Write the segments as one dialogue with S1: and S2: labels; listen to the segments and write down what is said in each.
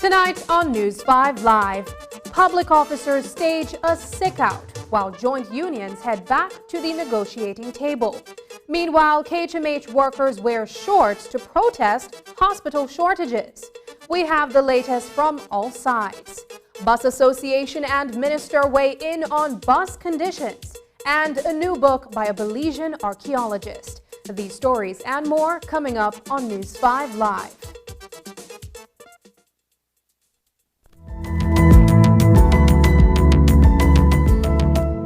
S1: Tonight on News 5 Live, public officers stage a sick-out while joint unions head back to the negotiating table. Meanwhile, KHMH workers wear shorts to protest hospital shortages. We have the latest from all sides. Bus Association and Minister weigh in on bus conditions, and a new book by a Belizean archaeologist. These stories and more coming up on News 5 Live.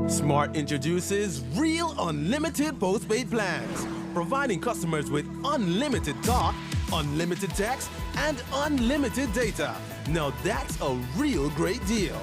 S2: Smart introduces Real Unlimited postpaid plans, providing customers with unlimited talk, unlimited text, and unlimited data. Now that's a real great deal.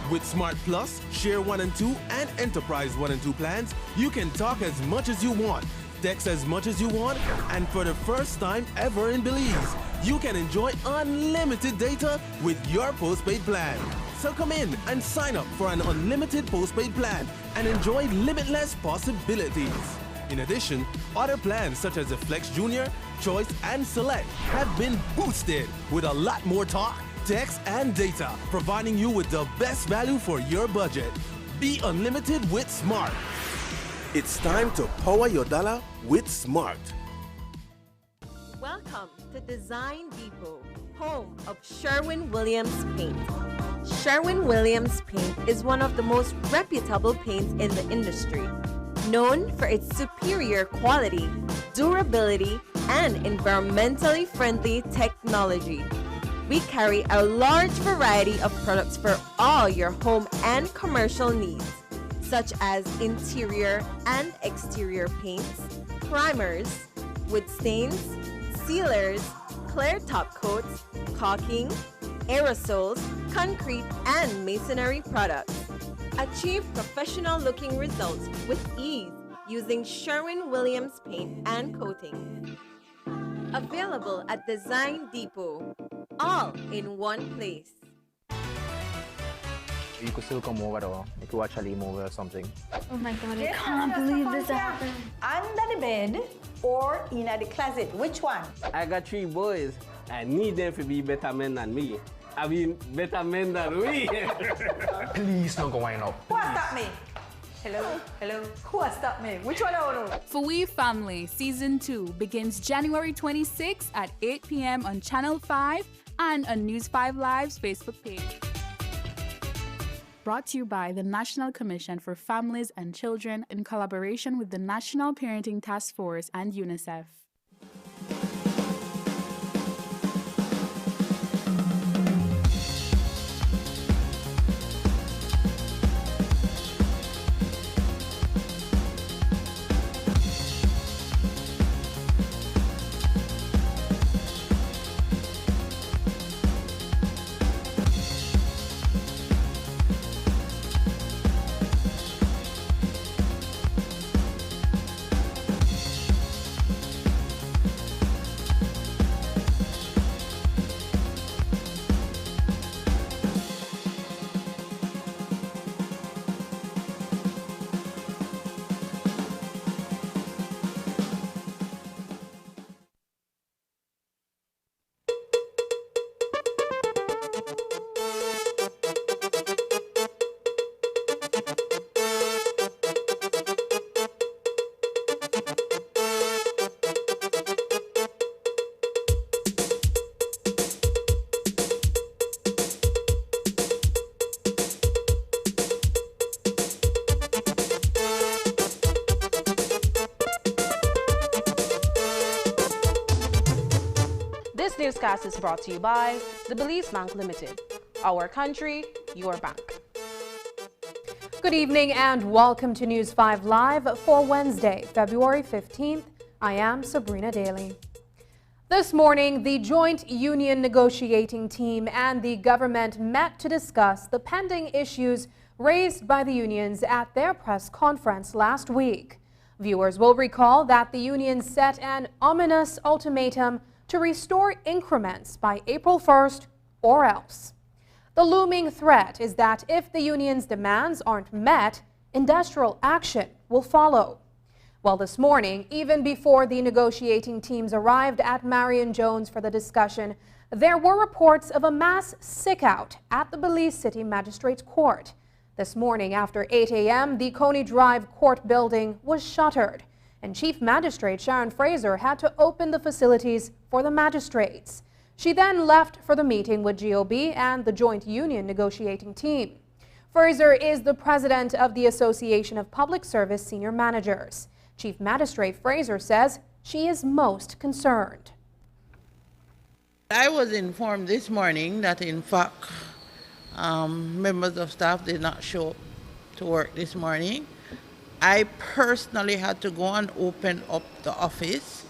S2: With Smart Plus, Share 1 and 2, and Enterprise 1 and 2 plans, you can talk as much as you want, text as much as you want, and for the first time ever in Belize, you can enjoy unlimited data with your postpaid plan. So come in and sign up for an unlimited postpaid plan and enjoy limitless possibilities. In addition, other plans such as the Flex Junior, Choice, and Select have been boosted with a lot more talk, text, and data, providing you with the best value for your budget. Be unlimited with Smart. It's time to power your dollar with Smart.
S3: Welcome to Design Depot, home of Sherwin-Williams Paint. Sherwin-Williams Paint is one of the most reputable paints in the industry, known for its superior quality, durability, and environmentally friendly technology. We carry a large variety of products for all your home and commercial needs, such as interior and exterior paints, primers, wood stains, sealers, clear top coats, caulking, aerosols, concrete, and masonry products. Achieve professional-looking results with ease using Sherwin-Williams paint and coating. Available at Design Depot, all in one place.
S4: You could still come over though. You could watch a movie or something.
S5: Oh my god, I can't believe this happened.
S6: Under the bed or in the closet? Which one?
S7: I got 3 boys. I need them to be better men than me. I mean, better men than we.
S4: Please don't go wind up.
S6: Who has stopped me? Hello. Who has stopped me? Which one I want to?
S8: For We Family Season 2 begins January 26 at 8 p.m. on Channel 5 and on News 5 Live's Facebook page. Brought to you by the National Commission for Families and Children in collaboration with the National Parenting Task Force and UNICEF.
S9: This newscast is brought to you by the Belize Bank Limited. Our country, your bank.
S1: Good evening and welcome to News 5 Live for Wednesday, February 15th. I am Sabrina Daly. This morning, the joint union negotiating team and the government met to discuss the pending issues raised by the unions at their press conference last week. Viewers will recall that the unions set an ominous ultimatum to restore increments by April 1st or else. The looming threat is that if the union's demands aren't met, industrial action will follow. Well, this morning, even before the negotiating teams arrived at Marion Jones for the discussion, there were reports of a mass sick-out at the Belize City Magistrates Court. This morning after 8 a.m., the Coney Drive Court building was shuttered, and Chief Magistrate Sharon Fraser had to open the facilities for the magistrates. She then left for the meeting with GOB and the joint union negotiating team. Fraser is the president of the Association of Public Service Senior Managers. Chief Magistrate Fraser says she is most concerned.
S10: I was informed this morning that in fact members of staff did not show up to work this morning. I personally had to go and open up the office.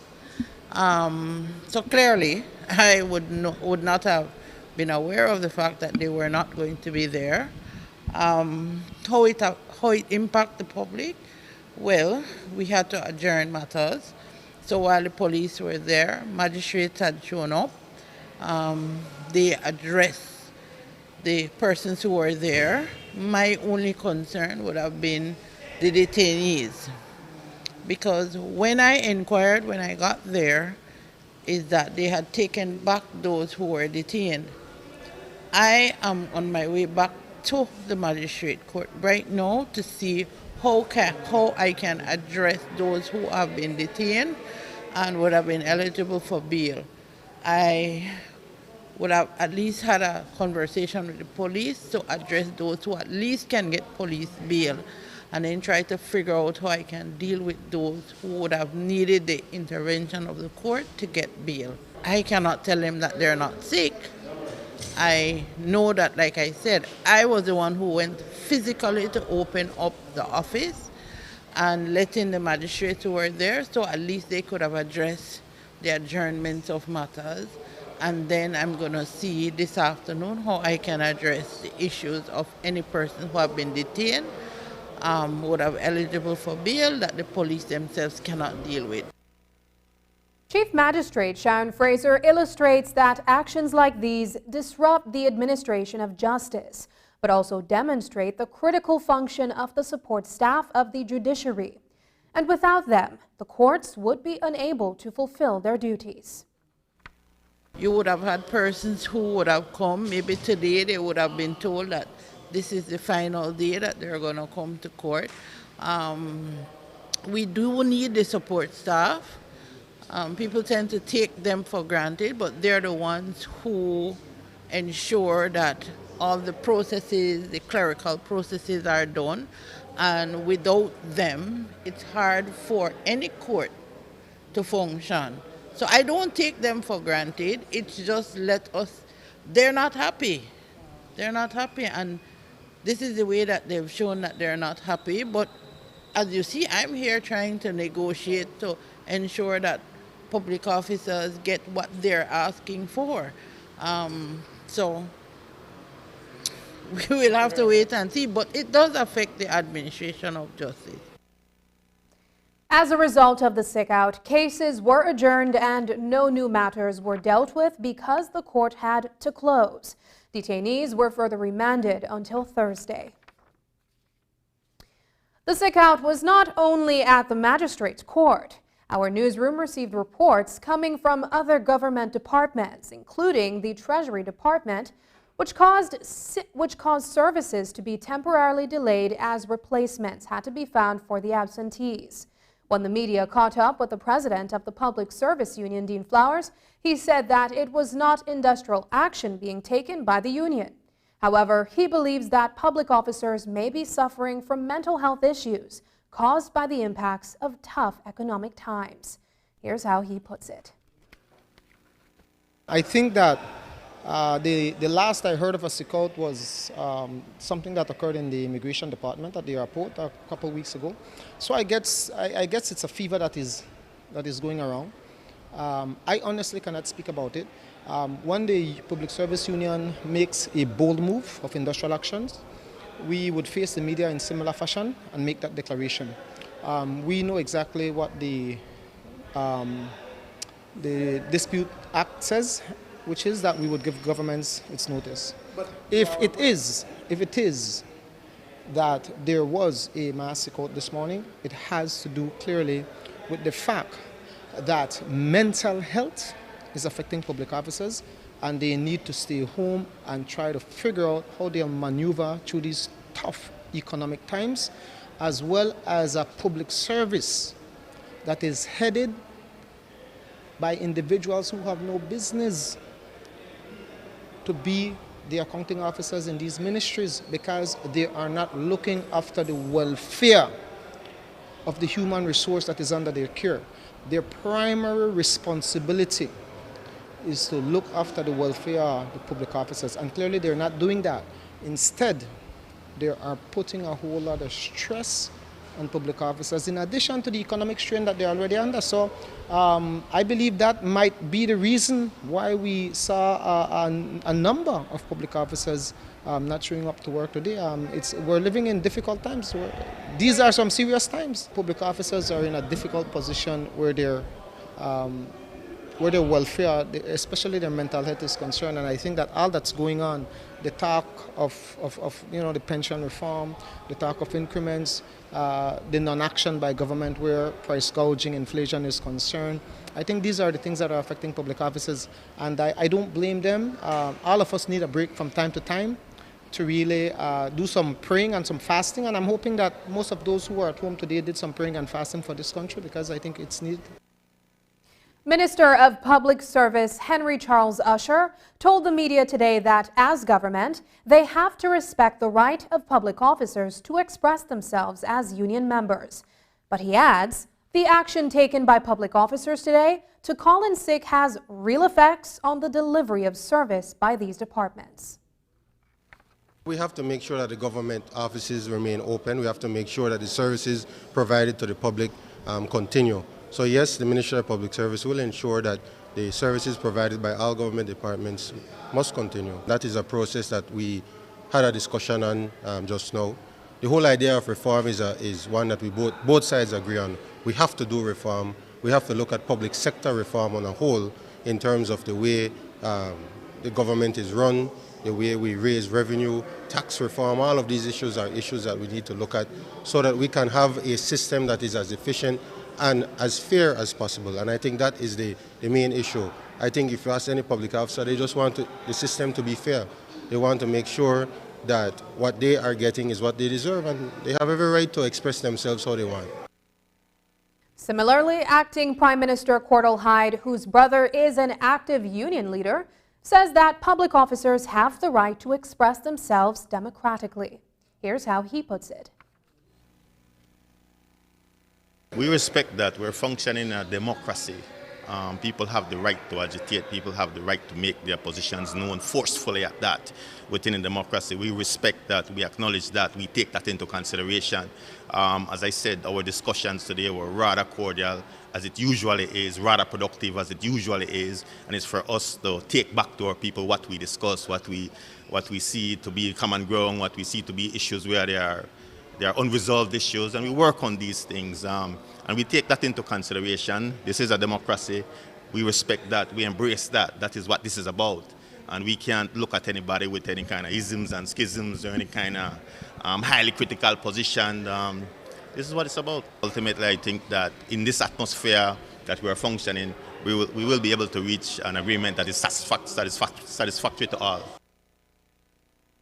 S10: So clearly I would not have been aware of the fact that they were not going to be there. How it impacted the public? Well, we had to adjourn matters. So while the police were there, magistrates had shown up. They addressed the persons who were there. My only concern would have been the detainees. Because when I inquired, when I got there, is that they had taken back those who were detained. I am on my way back to the magistrate court right now to see how I can address those who have been detained and would have been eligible for bail. I would have at least had a conversation with the police to address those who at least can get police bail, and then try to figure out how I can deal with those who would have needed the intervention of the court to get bail. I cannot tell them that they're not sick. I know that, like I said, I was the one who went physically to open up the office and letting the magistrates who were there, so at least they could have addressed the adjournments of matters. And then I'm going to see this afternoon how I can address the issues of any person who have been detained, would have eligible for bail that the police themselves cannot deal with.
S1: Chief Magistrate Sharon Fraser illustrates that actions like these disrupt the administration of justice, but also demonstrate the critical function of the support staff of the judiciary. And without them, the courts would be unable to fulfill their duties.
S10: You would have had persons who would have come, maybe today they would have been told that this is the final day that they're going to come to court. We do need the support staff. People tend to take them for granted, but they're the ones who ensure that all the processes, the clerical processes are done. And without them, it's hard for any court to function. So I don't take them for granted. It's just they're not happy. They're not happy, and this is the way that they've shown that they're not happy. But as you see, I'm here trying to negotiate to ensure that public officers get what they're asking for. So we will have to wait and see, but it does affect the administration of justice.
S1: As a result of the sick-out, cases were adjourned and no new matters were dealt with because the court had to close. Detainees were further remanded until Thursday. The sick-out was not only at the magistrate's court. Our newsroom received reports coming from other government departments, including the Treasury Department, which caused services to be temporarily delayed as replacements had to be found for the absentees. When the media caught up with the president of the Public Service Union, Dean Flowers, he said that it was not industrial action being taken by the union. However, he believes that public officers may be suffering from mental health issues caused by the impacts of tough economic times. Here's how he puts it.
S11: I think that the last I heard of a sick out was something that occurred in the immigration department at the airport a couple of weeks ago. So I guess it's a fever that is going around. I honestly cannot speak about it. When the Public Service Union makes a bold move of industrial actions, we would face the media in similar fashion and make that declaration. We know exactly what the Dispute Act says, which is that we would give governments its notice. But if it is that there was a mass sick out this morning, it has to do clearly with the fact that mental health is affecting public officers and they need to stay home and try to figure out how they'll maneuver through these tough economic times, as well as a public service that is headed by individuals who have no business to be the accounting officers in these ministries, because they are not looking after the welfare of the human resource that is under their care. Their primary responsibility is to look after the welfare of the public officers, and clearly they're not doing that. Instead, they are putting a whole lot of stress on public officers, in addition to the economic strain that they're already under. So I believe that might be the reason why we saw a number of public officers not showing up to work today. We're living in difficult times. These are some serious times. Public officers are in a difficult position where their welfare, especially their mental health, is concerned. And I think that all that's going on, the talk of the pension reform, the talk of increments, the non-action by government where price gouging, inflation is concerned, I think these are the things that are affecting public officers, and I don't blame them. All of us need a break from time to time to really do some praying and some fasting, and I'm hoping that most of those who are at home today did some praying and fasting for this country, because I think it's needed.
S1: Minister of Public Service Henry Charles Usher told the media today that as government, they have to respect the right of public officers to express themselves as union members. But he adds, the action taken by public officers today to call in sick has real effects on the delivery of service by these departments.
S12: We have to make sure that the government offices remain open. We have to make sure that the services provided to the public continue. So yes, the Ministry of Public Service will ensure that the services provided by all government departments must continue. That is a process that we had a discussion on just now. The whole idea of reform is one that we both sides agree on. We have to do reform. We have to look at public sector reform on a whole in terms of the way the government is run, the way we raise revenue, tax reform. All of these issues are issues that we need to look at so that we can have a system that is as efficient and as fair as possible. And I think that is the main issue. I think if you ask any public officer, they just want the system to be fair. They want to make sure that what they are getting is what they deserve, and they have every right to express themselves how they want.
S1: Similarly, acting Prime Minister Cordell Hyde, whose brother is an active union leader, says that public officers have the right to express themselves democratically. Here's how he puts it.
S13: We respect that. We're functioning in a democracy. People have the right to agitate. People have the right to make their positions known forcefully at that within a democracy. We respect that. We acknowledge that. We take that into consideration. As I said, our discussions today were rather cordial, as it usually is, rather productive as it usually is, and it's for us to take back to our people what we discuss, what we see to be common ground, what we see to be issues where there are unresolved issues, and we work on these things, and we take that into consideration. This is a democracy. We respect that. We embrace that. That is what this is about. And we can't look at anybody with any kind of isms and schisms or any kind of highly critical position. This is what it's about. Ultimately, I think that in this atmosphere that we are functioning, we will be able to reach an agreement that is satisfactory to all.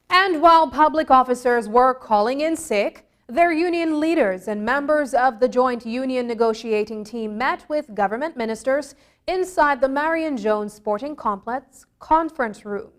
S1: And while public officers were calling in sick, their union leaders and members of the joint union negotiating team met with government ministers inside the Marion Jones Sporting Complex conference room.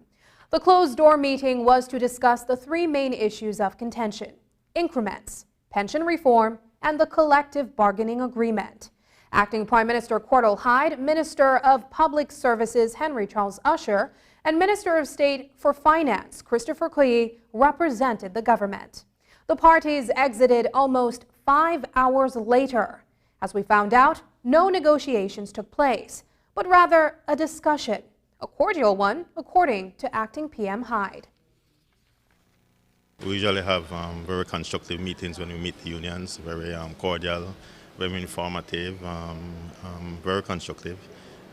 S1: The closed-door meeting was to discuss the three main issues of contention: increments, pension reform, and the collective bargaining agreement. Acting Prime Minister Cordell Hyde, Minister of Public Services Henry Charles Usher, and Minister of State for Finance Christopher Koyi represented the government. The parties exited almost 5 hours later. As we found out, no negotiations took place, but rather a discussion, a cordial one, according to Acting PM Hyde.
S13: We usually have very constructive meetings when we meet the unions, very cordial, very informative, very constructive.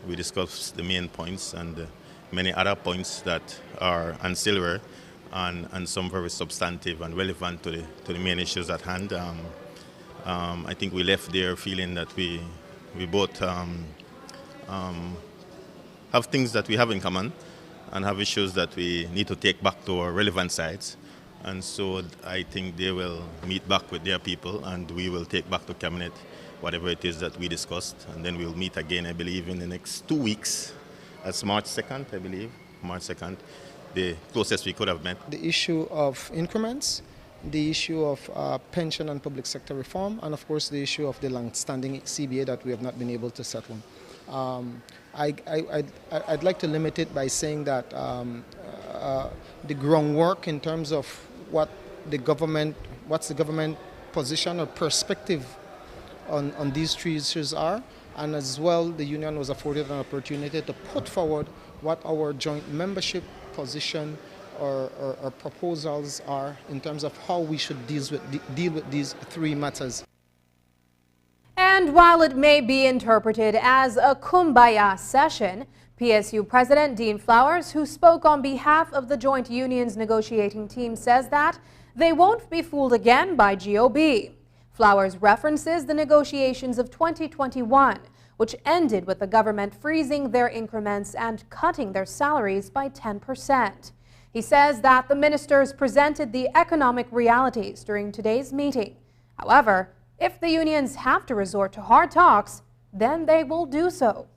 S13: We discuss the main points and many other points that are ancillary and some very substantive and relevant to the main issues at hand. I think we left there feeling that we both have things that we have in common and have issues that we need to take back to our relevant sides. And so I think they will meet back with their people and we will take back to Cabinet whatever it is that we discussed. And then we'll meet again, I believe, in the next 2 weeks. That's March 2nd, I believe, March 2nd, the closest we could have met.
S11: The issue of increments, the issue of pension and public sector reform, and of course the issue of the long-standing CBA that we have not been able to settle. I'd like to limit it by saying that the groundwork in terms of what's the government position or perspective on these three issues are, and as well the union was afforded an opportunity to put forward what our joint membership position or proposals are in terms of how we should deal with these three matters.
S1: And while it may be interpreted as a kumbaya session, PSU President Dean Flowers, who spoke on behalf of the joint unions negotiating team, says that they won't be fooled again by GOB. Flowers references the negotiations of 2021, which ended with the government freezing their increments and cutting their salaries by 10%. He says that the ministers presented the economic realities during today's meeting. However, if the unions have to resort to hard talks, then they will do so.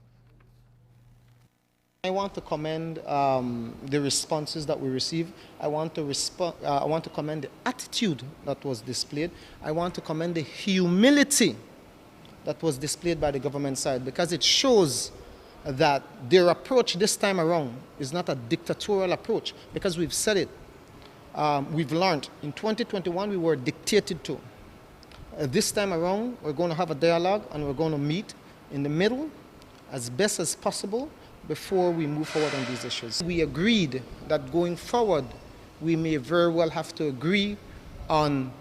S11: I want to commend the responses that we received. I want to commend the attitude that was displayed. I want to commend the humility that was displayed by the government side, because it shows that their approach this time around is not a dictatorial approach, because we've said it. We've learned. In 2021, we were dictated to. This time around, we're going to have a dialogue and we're going to meet in the middle as best as possible before we move forward on these issues. We agreed that going forward, we may very well have to agree on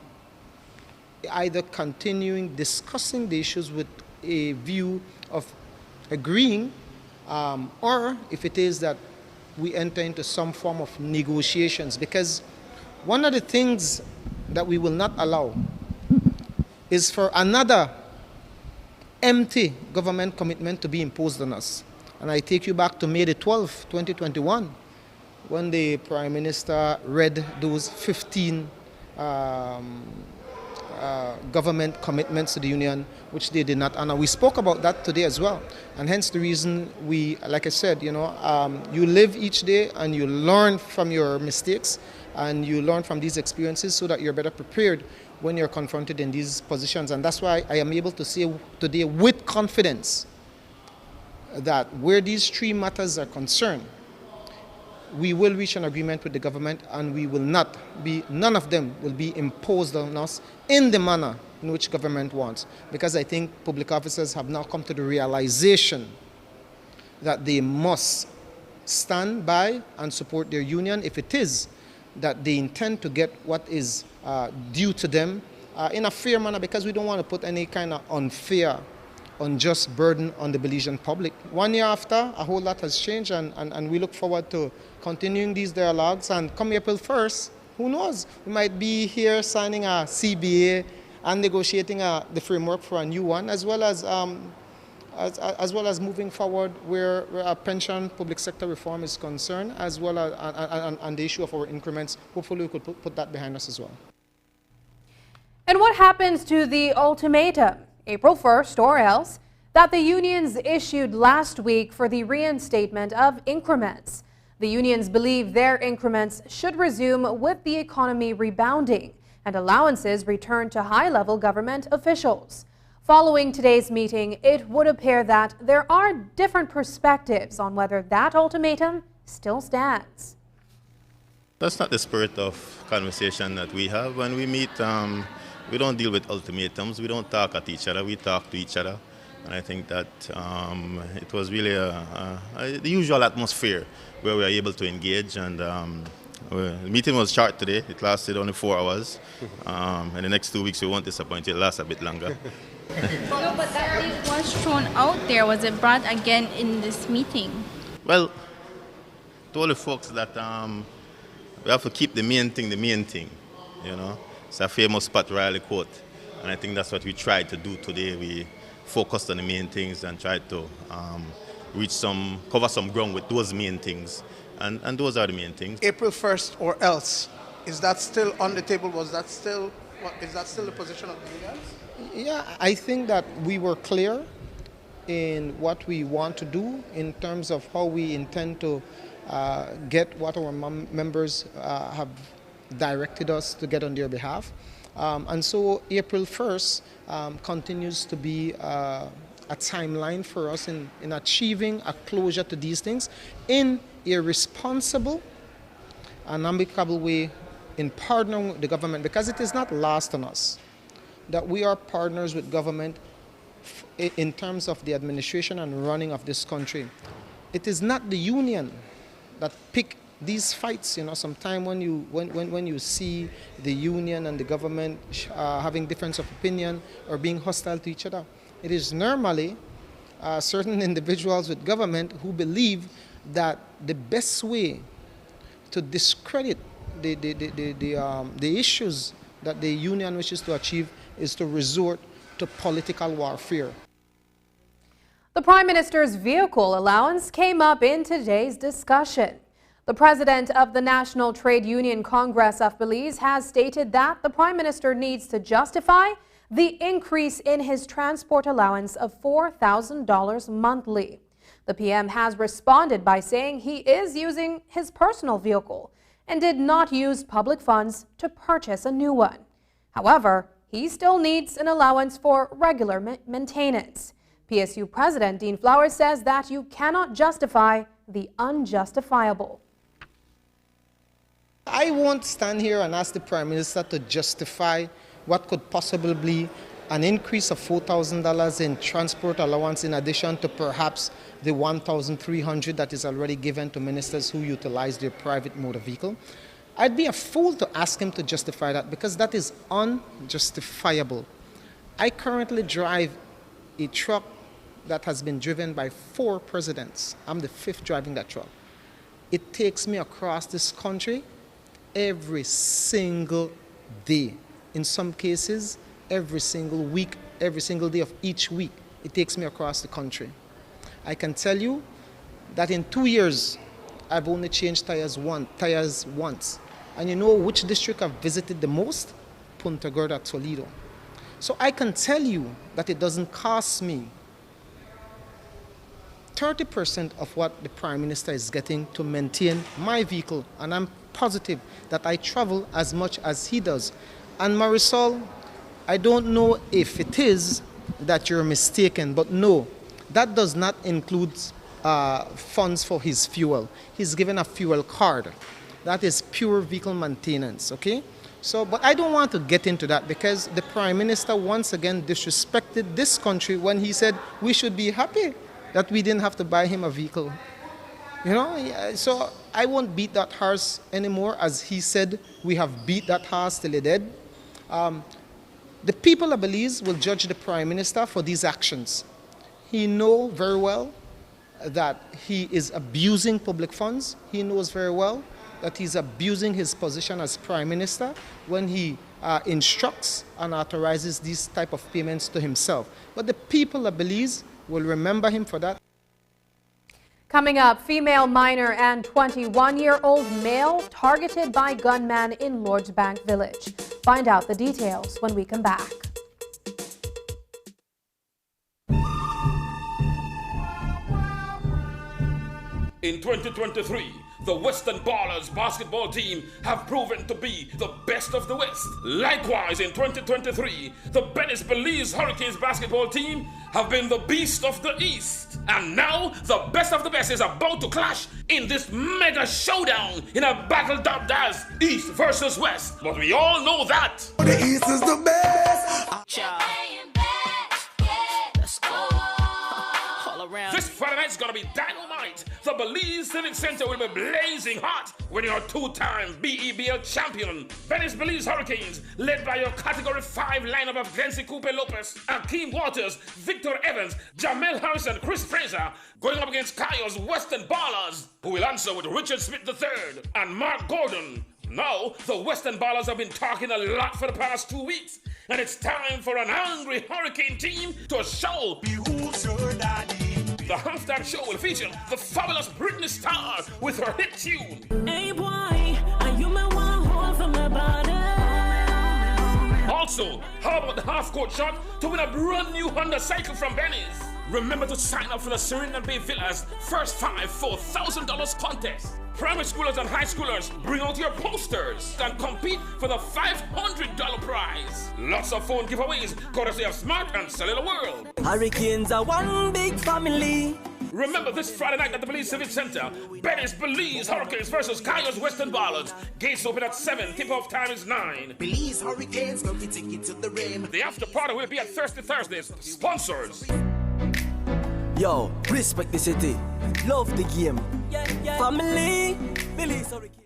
S11: either continuing discussing the issues with a view of agreeing, or if it is that we enter into some form of negotiations. Because one of the things that we will not allow is for another empty government commitment to be imposed on us. And I take you back to May the 12th, 2021, when the Prime Minister read those 15 government commitments to the union, which they did not honor. We spoke about that today as well. And hence the reason we, like I said, you live each day and you learn from your mistakes and you learn from these experiences so that you're better prepared when you're confronted in these positions. And that's why I am able to say today with confidence that where these three matters are concerned, we will reach an agreement with the government, and we will not be, none of them will be imposed on us in the manner in which government wants. Because I think public officers have now come to the realization that they must stand by and support their union if it is that they intend to get what is due to them in a fair manner, because we don't want to put any kind of unfair, unjust burden on the Belizean public. 1 year after, a whole lot has changed, and we look forward to continuing these dialogues. And come April 1st, who knows? We might be here signing a CBA and negotiating the framework for a new one, as well as moving forward where our pension public sector reform is concerned, as well as and the issue of our increments. Hopefully, we could put that behind us as well.
S1: And what happens to the ultimatum, April 1st or else, that the unions issued last week for the reinstatement of increments? The unions believe their increments should resume with the economy rebounding and allowances return to high-level government officials. Following today's meeting, it would appear that there are different perspectives on whether that ultimatum still stands.
S13: That's not the spirit of conversation that we have. When we meet, we don't deal with ultimatums. We don't talk at each other. We talk to each other. And I think that it was really the usual atmosphere where we were able to engage. And the meeting was short today. It lasted only 4 hours. And the next 2 weeks we won't disappoint you. It'll last a bit longer.
S5: No, but that deal was thrown out there. Was it brought again in this meeting?
S13: Well, to all the folks that we have to keep the main thing, you know. It's a famous Pat Riley quote. And I think that's what we tried to do today. We focused on the main things and tried to cover some ground with those main things. And those are the main things.
S11: April 1st or else. Is that still on the table? Is that still the position of the unions? Yeah, I think that we were clear in what we want to do in terms of how we intend to get what our members have directed us to get on their behalf. And so April 1st continues to be a timeline for us in achieving a closure to these things in a responsible and amicable way, in partnering with the government, because it is not lost on us that we are partners with government in terms of the administration and running of this country. It is not the union that pick these fights. You know, sometimes when you see the union and the government having difference of opinion or being hostile to each other, it is normally certain individuals with government who believe that the best way to discredit the issues that the union wishes to achieve is to resort to political warfare.
S1: The Prime Minister's vehicle allowance came up in today's discussion. The president of the National Trade Union Congress of Belize has stated that the Prime Minister needs to justify the increase in his transport allowance of $4,000 monthly. The PM has responded by saying he is using his personal vehicle and did not use public funds to purchase a new one. However, he still needs an allowance for regular maintenance. PSU President Dean Flowers says that you cannot justify the unjustifiable.
S11: I won't stand here and ask the Prime Minister to justify what could possibly be an increase of $4,000 in transport allowance in addition to perhaps the $1,300 that is already given to ministers who utilize their private motor vehicle. I'd be a fool to ask him to justify that, because that is unjustifiable. I currently drive a truck that has been driven by 4 presidents. I'm the 5th driving that truck. It takes me across this country every single day. In some cases, every single week, every single day of each week, it takes me across the country. I can tell you that in 2 years, I've only changed tires once. And you know which district I've visited the most? Punta Gorda, Toledo. So I can tell you that it doesn't cost me 30% of what the Prime Minister is getting to maintain my vehicle. And I'm positive that I travel as much as he does. And Marisol, I don't know if it is that you're mistaken, but no, that does not include funds for his fuel. He's given a fuel card. That is pure vehicle maintenance, okay? So, but I don't want to get into that, because the Prime Minister once again disrespected this country when he said we should be happy that we didn't have to buy him a vehicle. You know, so I won't beat that horse anymore. As he said, we have beat that horse till it dead. The people of Belize will judge the Prime Minister for these actions. He knows very well that he is abusing public funds. He knows very well that he's abusing his position as Prime Minister when he instructs and authorizes these type of payments to himself. But the people of Belize will remember him for that.
S1: Coming up, female minor and 21-year-old male targeted by gunman in Lords Bank Village. Find out the details when we come back.
S14: In 2023, the Western Ballers basketball team have proven to be the best of the West. Likewise, in 2023, the Venice Belize Hurricanes basketball team have been the beast of the East. And now, the best of the best is about to clash in this mega showdown in a battle dubbed as East versus West. But we all know that
S2: The East is the best.
S14: this Friday night's gonna be dynamite. The Belize Civic Center will be blazing hot when your two-time BEBL champion, Venice Belize Hurricanes, led by your Category 5 lineup of Glency Coupe Lopez, Akeem Waters, Victor Evans, Jamel Harrison, Chris Fraser, going up against Kayo's Western Ballers, who will answer with Richard Smith III and Mark Gordon. Now, the Western Ballers have been talking a lot for the past 2 weeks, and it's time for an angry Hurricane team to show. The halftime show will feature the fabulous Britney Star with her hit tune.
S15: Hey boy, are you my one hold from my body?
S14: Also, how about the half-court shot to win a brand new Honda cycle from Venice? Remember to sign up for the Serena Bay Villas First 5 $4,000 contest. Primary schoolers and high schoolers, bring out your posters and compete for the $500 prize. Lots of phone giveaways, courtesy of Smart and Cellular World.
S15: Hurricanes are one big family.
S14: Remember this Friday night at the Belize Civic Center, Venice Belize Hurricanes versus Kayo's Western Ballers. Gates open at 7, tip-off time is 9.
S2: Belize Hurricanes going to take it to the rim.
S14: The after party will be at Thirsty Thursdays. Sponsors.
S15: Yo, respect the city, love the game. Family, Belize Hurricanes.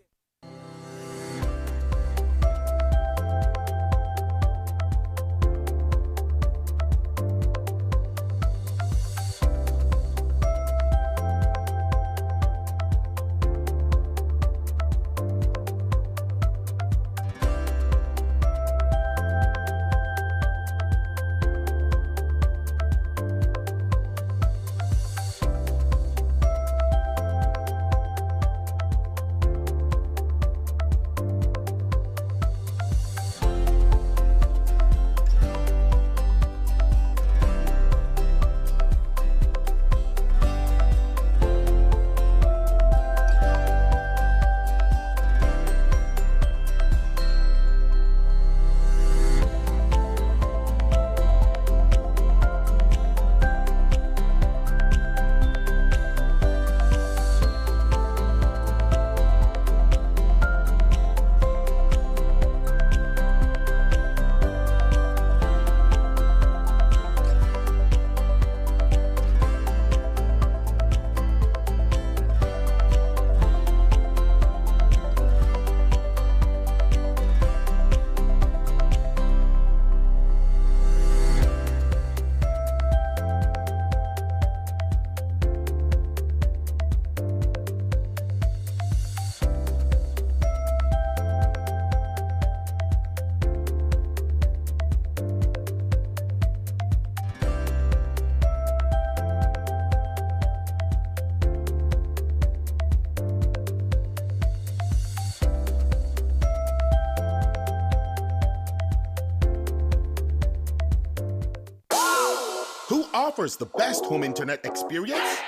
S16: Who offers the best home internet experience?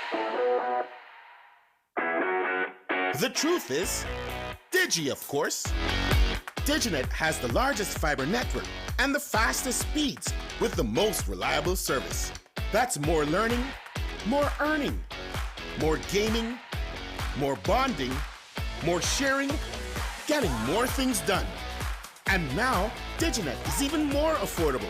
S16: The truth is, Digi, of course. Diginet has the largest fiber network and the fastest speeds with the most reliable service. That's more learning, more earning, more gaming, more bonding, more sharing, getting more things done. And now, Diginet is even more affordable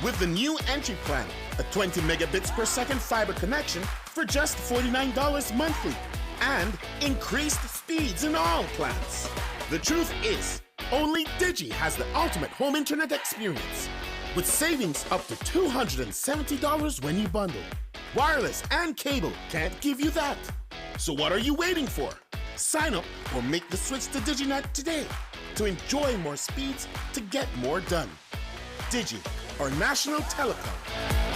S16: with the new entry plan, a 20 megabits per second fiber connection for just $49 monthly, and increased speeds in all plans. The truth is, only Digi has the ultimate home internet experience, with savings up to $270 when you bundle. Wireless and cable can't give you that. So what are you waiting for? Sign up or make the switch to Diginet today to enjoy more speeds to get more done. Digi, or National Telecom.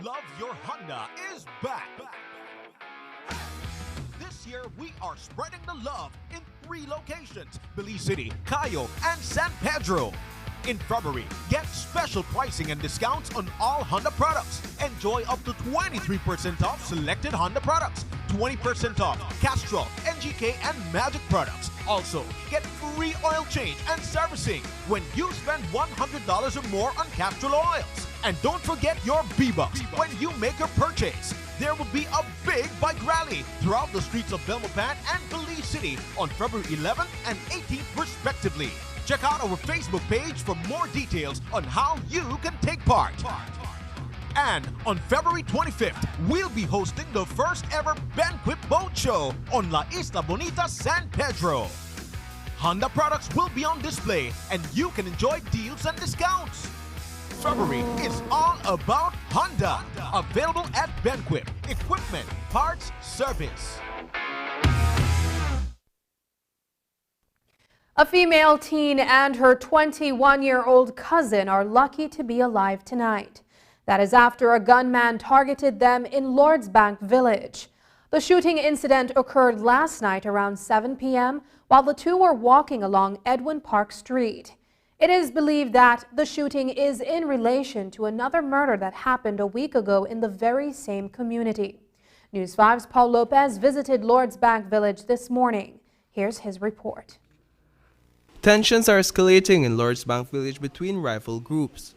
S17: Love Your Honda is back. This year, we are spreading the love in 3 locations: Belize City, Cayo, and San Pedro. In February, get special pricing and discounts on all Honda products. Enjoy up to 23% off selected Honda products, 20% off Castrol, NGK, and Magic products. Also, get free oil change and servicing when you spend $100 or more on Castrol oils. And don't forget your B-Bucks when you make a purchase. There will be a big bike rally throughout the streets of Belmopan and Belize City on February 11th and 18th respectively. Check out our Facebook page for more details on how you can take part. And on February 25th, we'll be hosting the first ever Banquet Boat Show on La Isla Bonita, San Pedro. Honda products will be on display and you can enjoy deals and discounts. February is all about Honda. Available at Banquet. Equipment, parts, service.
S1: A female teen and her 21-year-old cousin are lucky to be alive tonight. That is after a gunman targeted them in Lordsbank Village. The shooting incident occurred last night around 7 p.m. while the two were walking along Edwin Park Street. It is believed that the shooting is in relation to another murder that happened a week ago in the very same community. News 5's Paul Lopez visited Lordsbank Village this morning. Here's his report.
S18: Tensions are escalating in Lordsbank Village between rival groups.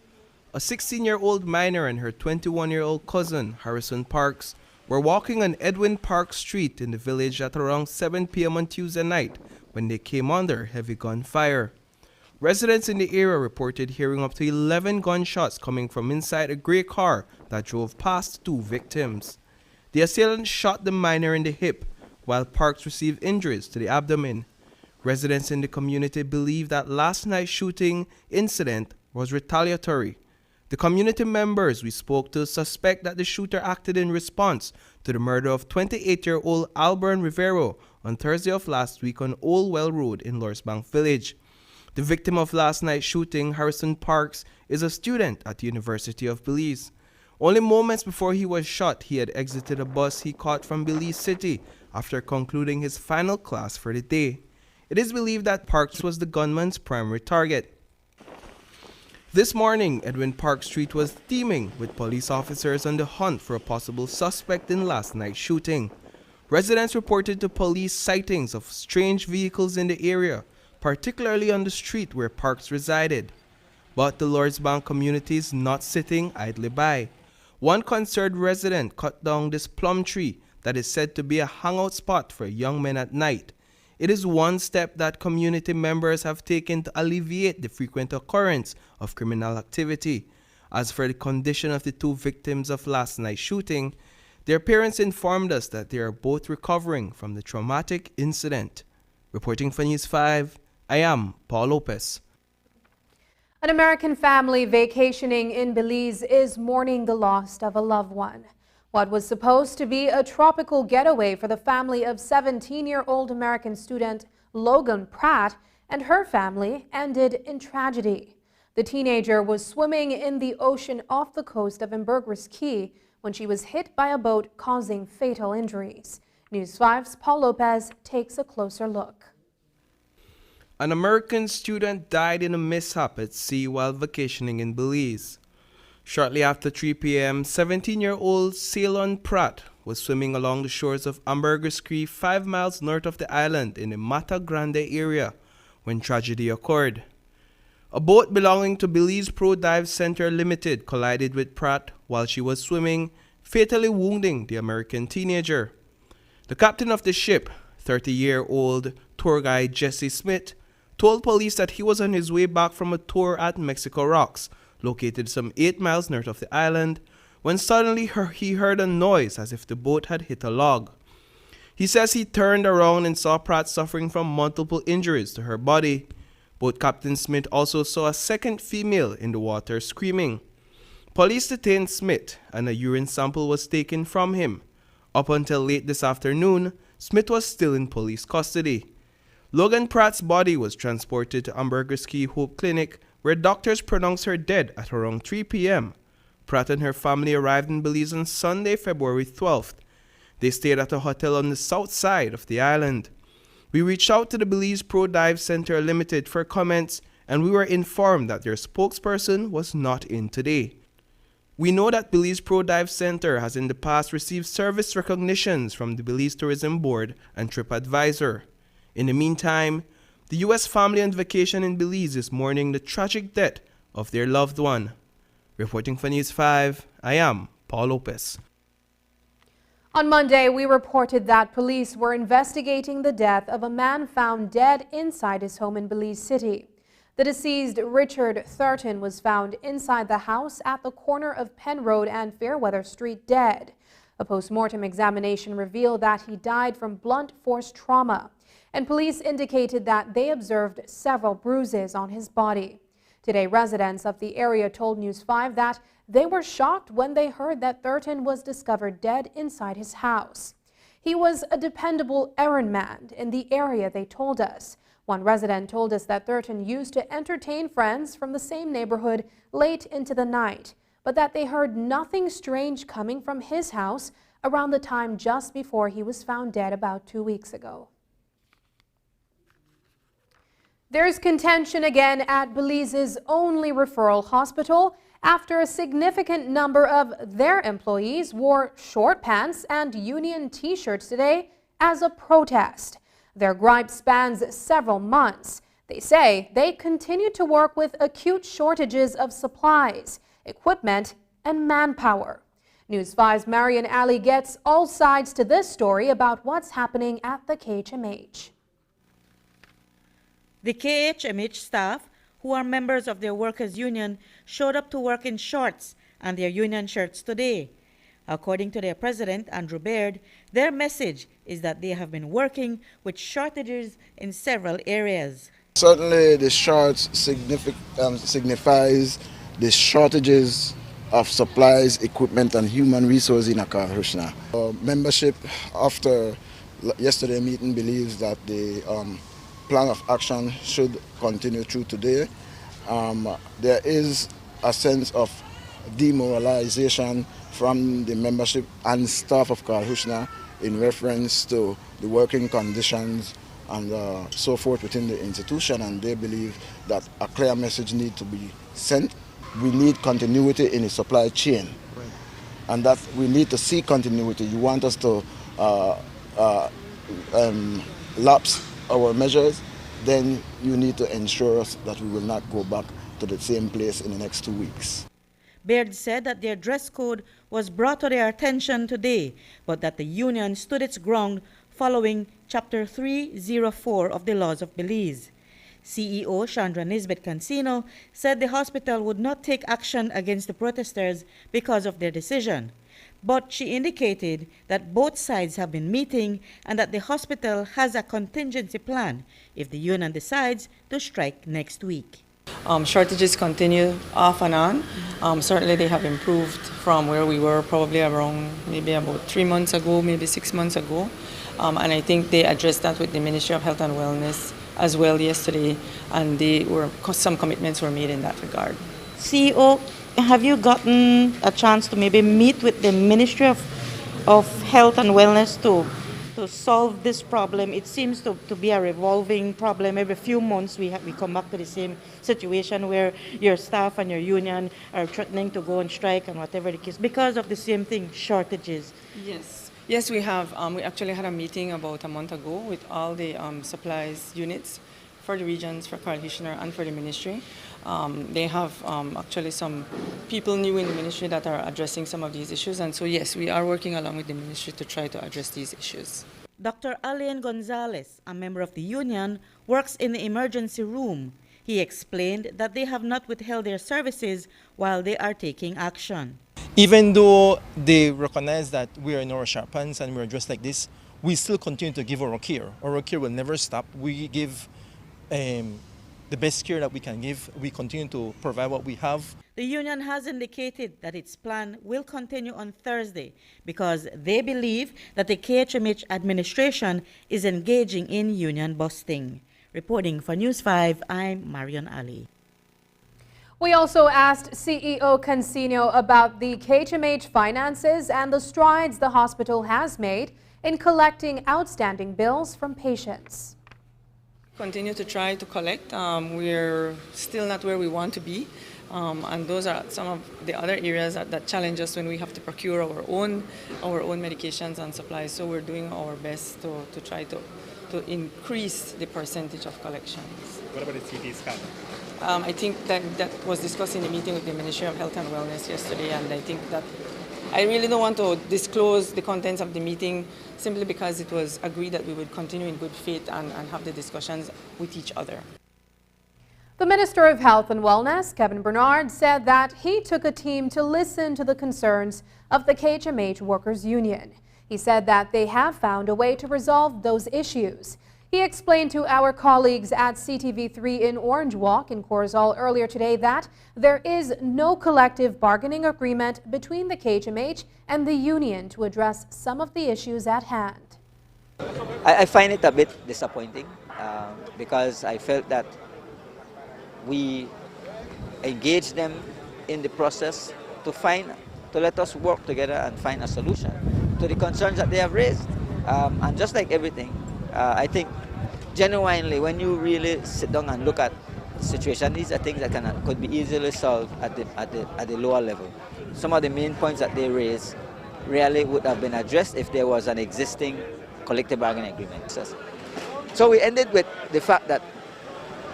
S18: A 16-year-old minor and her 21-year-old cousin, Harrison Parks, were walking on Edwin Park Street in the village at around 7 p.m. on Tuesday night when they came under heavy gunfire. Residents in the area reported hearing up to 11 gunshots coming from inside a gray car that drove past 2 victims. The assailant shot the minor in the hip, while Parks received injuries to the abdomen. Residents in the community believe that last night's shooting incident was retaliatory. The community members we spoke to suspect that the shooter acted in response to the murder of 28-year-old Alburn Rivero on Thursday of last week on Old Well Road in Lordsbank Village. The victim of last night's shooting, Harrison Parks, is a student at the University of Belize. Only moments before he was shot, he had exited a bus he caught from Belize City after concluding his final class for the day. It is believed that Parks was the gunman's primary target. This morning, Edwin Park Street was teeming with police officers on the hunt for a possible suspect in last night's shooting. Residents reported to police sightings of strange vehicles in the area, particularly on the street where Parks resided. But the Lordsbank community is not sitting idly by. One concerned resident cut down this plum tree that is said to be a hangout spot for young men at night. It is one step that community members have taken to alleviate the frequent occurrence of criminal activity. As for the condition of the 2 victims of last night's shooting, their parents informed us that they are both recovering from the traumatic incident. Reporting for News 5, I am Paul Lopez.
S1: An American family vacationing in Belize is mourning the loss of a loved one. What was supposed to be a tropical getaway for the family of 17-year-old American student Logan Pratt and her family ended in tragedy. The teenager was swimming in the ocean off the coast of Ambergris Key when she was hit by a boat, causing fatal injuries. News 5's Paul Lopez takes a closer look.
S18: An American student died in a mishap at sea while vacationing in Belize. Shortly after 3 p.m., 17-year-old Ceylon Pratt was swimming along the shores of Ambergris Creek 5 miles north of the island in the Mata Grande area when tragedy occurred. A boat belonging to Belize Pro Dive Center Limited collided with Pratt while she was swimming, fatally wounding the American teenager. The captain of the ship, 30-year-old tour guide Jesse Smith, told police that he was on his way back from a tour at Mexico Rocks, located some 8 miles north of the island, when suddenly he heard a noise as if the boat had hit a log. He says he turned around and saw Pratt suffering from multiple injuries to her body. Boat Captain Smith also saw a second female in the water screaming. Police detained Smith and a urine sample was taken from him. Up until late this afternoon, Smith was still in police custody. Logan Pratt's body was transported to Ambergris Key Hope Clinic, where doctors pronounced her dead at around 3 p.m. Pratt and her family arrived in Belize on Sunday, February 12th. They stayed at a hotel on the south side of the island. We reached out to the Belize Pro Dive Center Limited for comments, and we were informed that their spokesperson was not in today. We know that Belize Pro Dive Center has in the past received service recognitions from the Belize Tourism Board and TripAdvisor. In the meantime, the U.S. family on vacation in Belize is mourning the tragic death of their loved one. Reporting for News 5, I am Paul Lopez.
S1: On Monday, we reported that police were investigating the death of a man found dead inside his home in Belize City. The deceased, Richard Thurton, was found inside the house at the corner of Penn Road and Fairweather Street dead. A post-mortem examination revealed that he died from blunt force trauma, and police indicated that they observed several bruises on his body. Today, residents of the area told News 5 that they were shocked when they heard that Thurton was discovered dead inside his house. He was a dependable errand man in the area, they told us. One resident told us that Thurton used to entertain friends from the same neighborhood late into the night, but that they heard nothing strange coming from his house around the time just before he was found dead about 2 weeks ago. There's contention again at Belize's only referral hospital after a significant number of their employees wore short pants and union t-shirts today as a protest. Their gripe spans several months. They say they continue to work with acute shortages of supplies, equipment, and manpower. News 5's Marian Ali gets all sides to this story about what's happening at the KHMH.
S19: The KHMH staff, who are members of their workers' union, showed up to work in shorts and their union shirts today. According to their president, Andrew Baird, their message is that they have been working with shortages in several areas.
S20: Certainly the shorts signifies the shortages of supplies, equipment and human resources in CARICOM. Membership after yesterday's meeting believes that the plan of action should continue through today. There is a sense of demoralization from the membership and staff of CARICOM in reference to the working conditions and so forth within the institution, and they believe that a clear message needs to be sent. We need continuity in the supply chain, and that we need to see continuity. You want us to lapse our measures, then you need to ensure us that we will not go back to the same place in the next 2 weeks.
S19: Baird said that their dress code was brought to their attention today, but that the union stood its ground following Chapter 304 of the Laws of Belize. CEO Chandra Nisbet Cancino said the hospital would not take action against the protesters because of their decision. But she indicated that both sides have been meeting and that the hospital has a contingency plan if the union decides to strike next week.
S21: Shortages continue off and on. Certainly they have improved from where we were probably around maybe about 3 months ago, maybe 6 months ago. And I think they addressed that with the Ministry of Health and Wellness as well yesterday, and some commitments were made in that regard.
S19: CEO, have you gotten a chance to maybe meet with the Ministry of Health and Wellness to solve this problem? It seems to be a revolving problem. Every few months we come back to the same situation where your staff and your union are threatening to go on strike and whatever the case because of the same thing, shortages.
S21: Yes, we have. We actually had a meeting about a month ago with all the supplies units for the regions, for CARICOM and for the ministry. They have actually some people new in the ministry that are addressing some of these issues, and so yes, we are working along with the ministry to try to address these issues.
S19: Dr. Alain Gonzalez, a member of the union, works in the emergency room. He explained that they have not withheld their services while they are taking action.
S22: Even though they recognize that we are in our sharp pants and we're dressed like this, we still continue to give our care. Our care will never stop. We give the best care that we can give. We continue to provide what we have.
S19: The union has indicated that its plan will continue on Thursday because they believe that the KHMH administration is engaging in union busting. Reporting for News 5, I'm Marion Ali.
S1: We also asked CEO Cancino about the KHMH finances and the strides the hospital has made in collecting outstanding bills from patients.
S21: Continue to try to collect. We're still not where we want to be. And those are some of the other areas that challenge us when we have to procure our own medications and supplies. So we're doing our best to try to increase the percentage of collections.
S3: What about the CT scan?
S21: I think that was discussed in a meeting with the Ministry of Health and Wellness yesterday, and I think that I really don't want to disclose the contents of the meeting simply because it was agreed that we would continue in good faith and have the discussions with each other.
S1: The Minister of Health and Wellness, Kevin Bernard, said that he took a team to listen to the concerns of the KHMH Workers Union. He said that they have found a way to resolve those issues. He explained to our colleagues at CTV3 in Orange Walk in Corozal earlier today that there is no collective bargaining agreement between the KHMH and the union to address some of the issues at hand.
S7: I find it a bit disappointing because I felt that we engaged them in the process to let us work together and find a solution to the concerns that they have raised. And just like everything, I think genuinely, when you really sit down and look at the situation, these are things that could be easily solved at the lower level. Some of the main points that they raised really would have been addressed if there was an existing collective bargaining agreement. So we ended with the fact that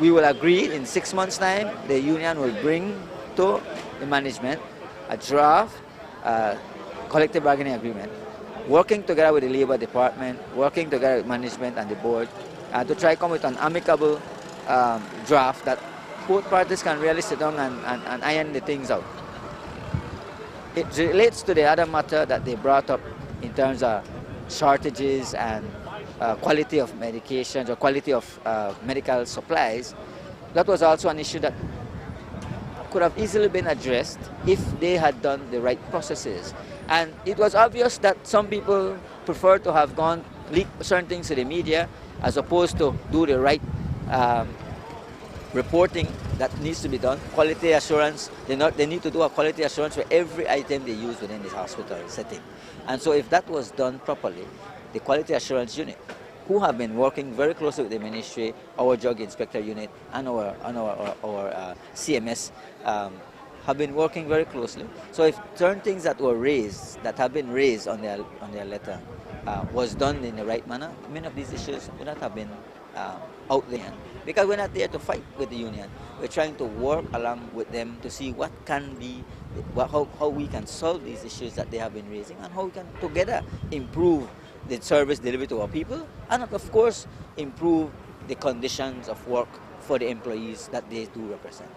S7: we will agree in 6 months' time, the union will bring to the management a draft collective bargaining agreement, working together with the Labour Department, working together with management and the board, to try to come with an amicable draft that both parties can really sit down and iron the things out. It relates to the other matter that they brought up in terms of shortages and quality of medications or quality of medical supplies. That was also an issue that could have easily been addressed if they had done the right processes. And it was obvious that some people prefer to have gone leak certain things to the media as opposed to do the right reporting that needs to be done. Quality assurance, they need to do a quality assurance for every item they use within this hospital setting. And so if that was done properly, the quality assurance unit, who have been working very closely with the ministry, our drug inspector unit, and our CMS, have been working very closely. So if certain things that were raised, that have been raised on their letter, was done in the right manner, many of these issues would not have been out there. Because we're not there to fight with the union. We're trying to work along with them to see what can be, how we can solve these issues that they have been raising, and how we can together improve the service delivered to our people, and of course improve the conditions of work for the employees that they do represent.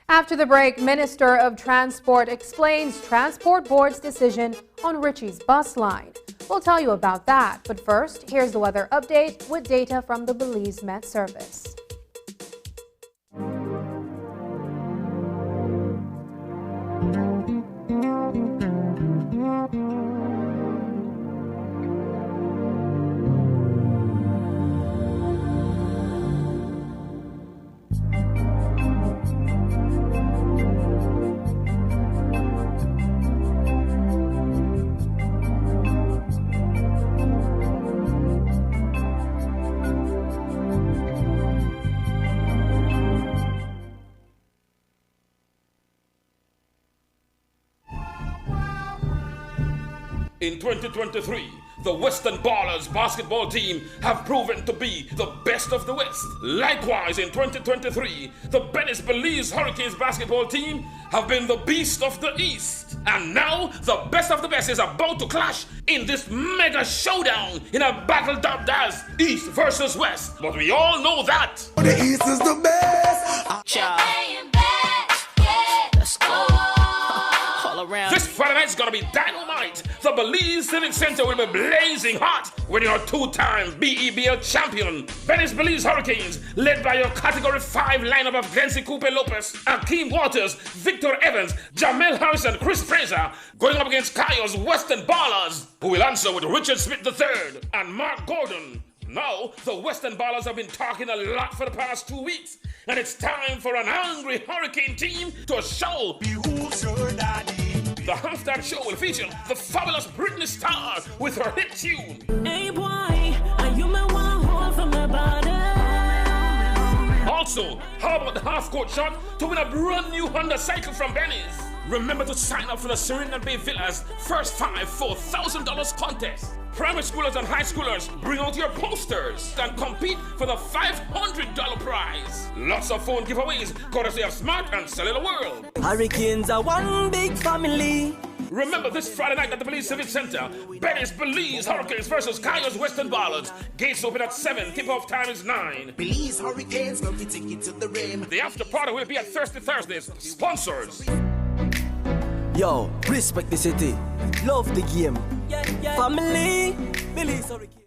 S1: After the break, Minister of Transport explains Transport Board's decision on Ritchie's bus line. We'll tell you about that, but first, here's the weather update with data from the Belize Met Service.
S14: In 2023, the Western Ballers basketball team have proven to be the best of the West. Likewise, in 2023, the Belize Hurricanes basketball team have been the beast of the East. And now, the best of the best is about to clash in this mega showdown in a battle dubbed as East versus West. But we all know that
S2: The East is the best.
S14: Let's go. This Friday night's gonna be dynamite. The Belize Civic Center will be blazing hot when your two-time BEBL champion, Belize Hurricanes, led by your Category 5 lineup of Glency Coupe Lopez, Akeem Waters, Victor Evans, Jamel Harrison, Chris Fraser, going up against Cayo's Western Ballers, who will answer with Richard Smith III and Mark Gordon. Now, the Western Ballers have been talking a lot for the past 2 weeks, and it's time for an angry Hurricane team to show who's your daddy. The halftime show will feature the fabulous Britney Star with her hit tune.
S15: Hey boy, are you my one hold from my body?
S14: Also, how about the half-court shot to win a brand new Honda cycle from Benny's? Remember to sign up for the Serena Bay Villas First 5 $4,000 contest. Primary schoolers and high schoolers, bring out your posters and compete for the $500 prize. Lots of phone giveaways, courtesy of Smart and Cellular World.
S15: Hurricanes are one big family.
S14: Remember this Friday night at the Belize Civic Center, Benny's Belize Hurricanes versus Cayo's Western Ballards. Gates open at 7, tip-off time is 9.
S3: Belize Hurricanes go get ticket to the rim.
S14: The after party will be at Thirsty Thursdays. Sponsors.
S4: Yo, respect the city, love the game, family, Belize Hurricane.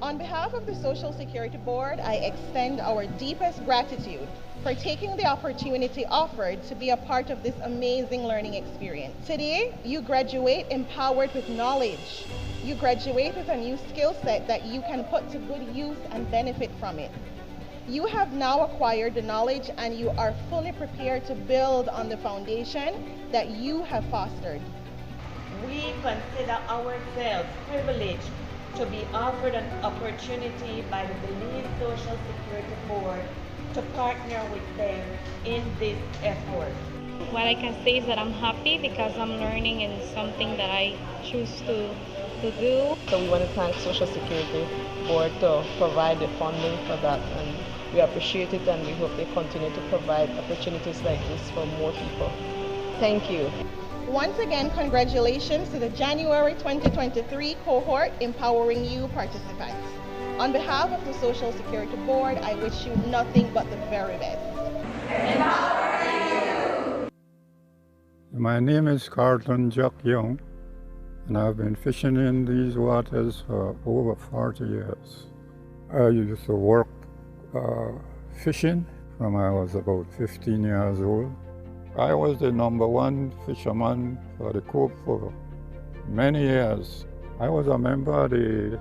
S23: On behalf of the Social Security Board, I extend our deepest gratitude for taking the opportunity offered to be a part of this amazing learning experience. Today, you graduate empowered with knowledge. You graduate with a new skill set that you can put to good use and benefit from it. You have now acquired the knowledge and you are fully prepared to build on the foundation that you have fostered.
S24: We consider ourselves privileged to be offered an opportunity by the Belize Social Security Board to partner with them in this effort.
S25: What I can say is that I'm happy because I'm learning in something that I choose to do.
S26: So we want to thank Social Security Board to provide the funding for that, and we appreciate it, and we hope they continue to provide opportunities like this for more people. Thank you.
S23: Once again, congratulations to the January 2023 cohort Empowering You participants. On behalf of the Social Security Board, I wish you nothing but the very best.
S27: My name is Carlton Jock Young, and I've been fishing in these waters for over 40 years. I used to work fishing from I was about 15 years old. I was the #1 fisherman for the Cove for many years. I was a member of the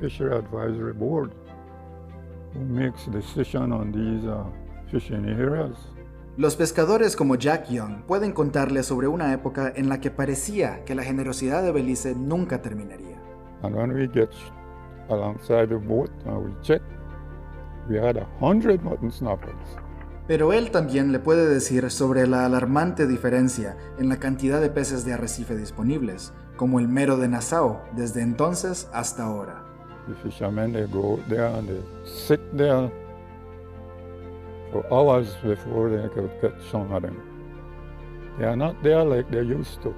S27: Fishery Advisory Board who makes decisions on these fishing areas.
S28: Los pescadores como Jack Young pueden contarles sobre una época en la que parecía que la generosidad de Belice nunca terminaría.
S27: And when we get alongside the boat and we check, we had 100 mutton snappers.
S28: Pero él también le puede decir sobre la alarmante diferencia en la cantidad de peces de arrecife disponibles, como el mero de Nassau, desde entonces hasta ahora.
S27: The fishermen, they go out there and they sit there for hours before they could catch some of them. They are not there like they used to.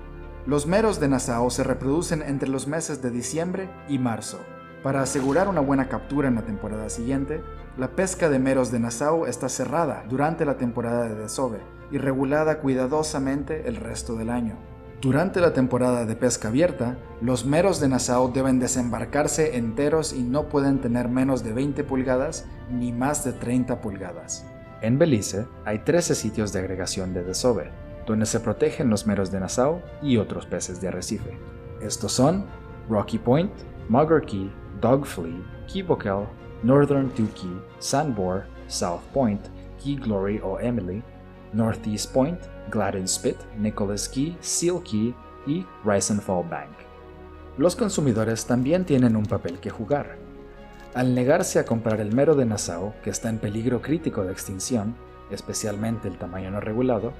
S28: Los meros de Nassau se reproducen entre los meses de diciembre y marzo. Para asegurar una buena captura en la temporada siguiente, la pesca de meros de Nassau está cerrada durante la temporada de desove y regulada cuidadosamente el resto del año. Durante la temporada de pesca abierta, los meros de Nassau deben desembarcarse enteros y no pueden tener menos de 20 pulgadas ni más de 30 pulgadas. En Belice hay 13 sitios de agregación de desove, donde se protegen los meros de Nassau y otros peces de arrecife. Estos son Rocky Point, Mugger Key, Dog Flea, Key Bokel, Northern Tukey, Sandbore, South Point, Key Glory o Emily, Northeast Point, Gladden Spit, Nicholas Key, Seal Key y Rise and Fall Bank. Los consumidores también tienen un papel que jugar. Al negarse a comprar el mero de Nassau, que está en peligro crítico de extinción, especialmente el tamaño no regulado,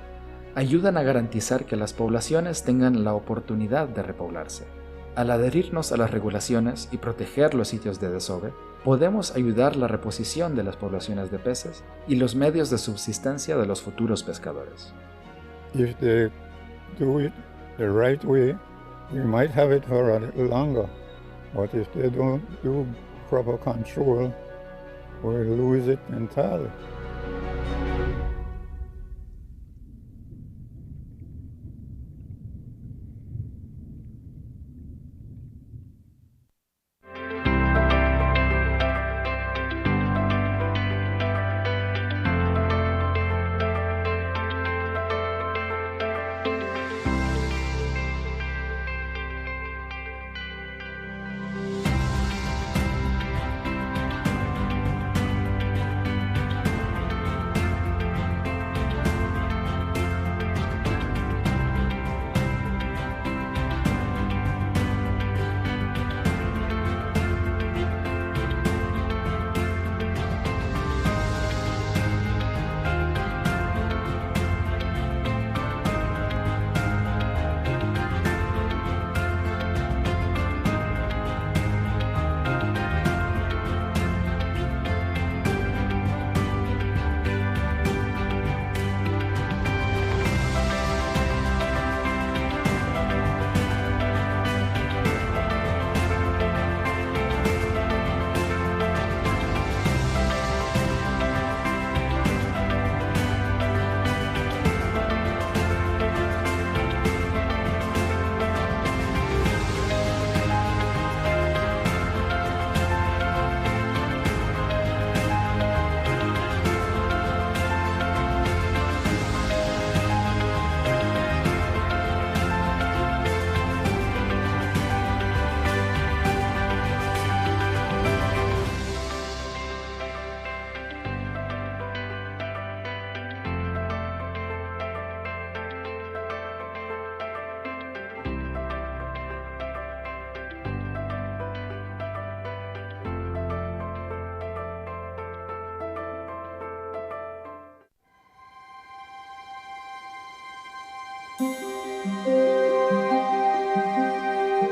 S28: ayudan a garantizar que las poblaciones tengan la oportunidad de repoblarse. Al adherirnos a las regulaciones y proteger los sitios de desove, podemos ayudar la reposición de las poblaciones de peces y los medios de subsistencia de los futuros pescadores.
S27: If they do it the right way, we might have it for a little longer. But if they don't do proper control, we'll lose it entirely.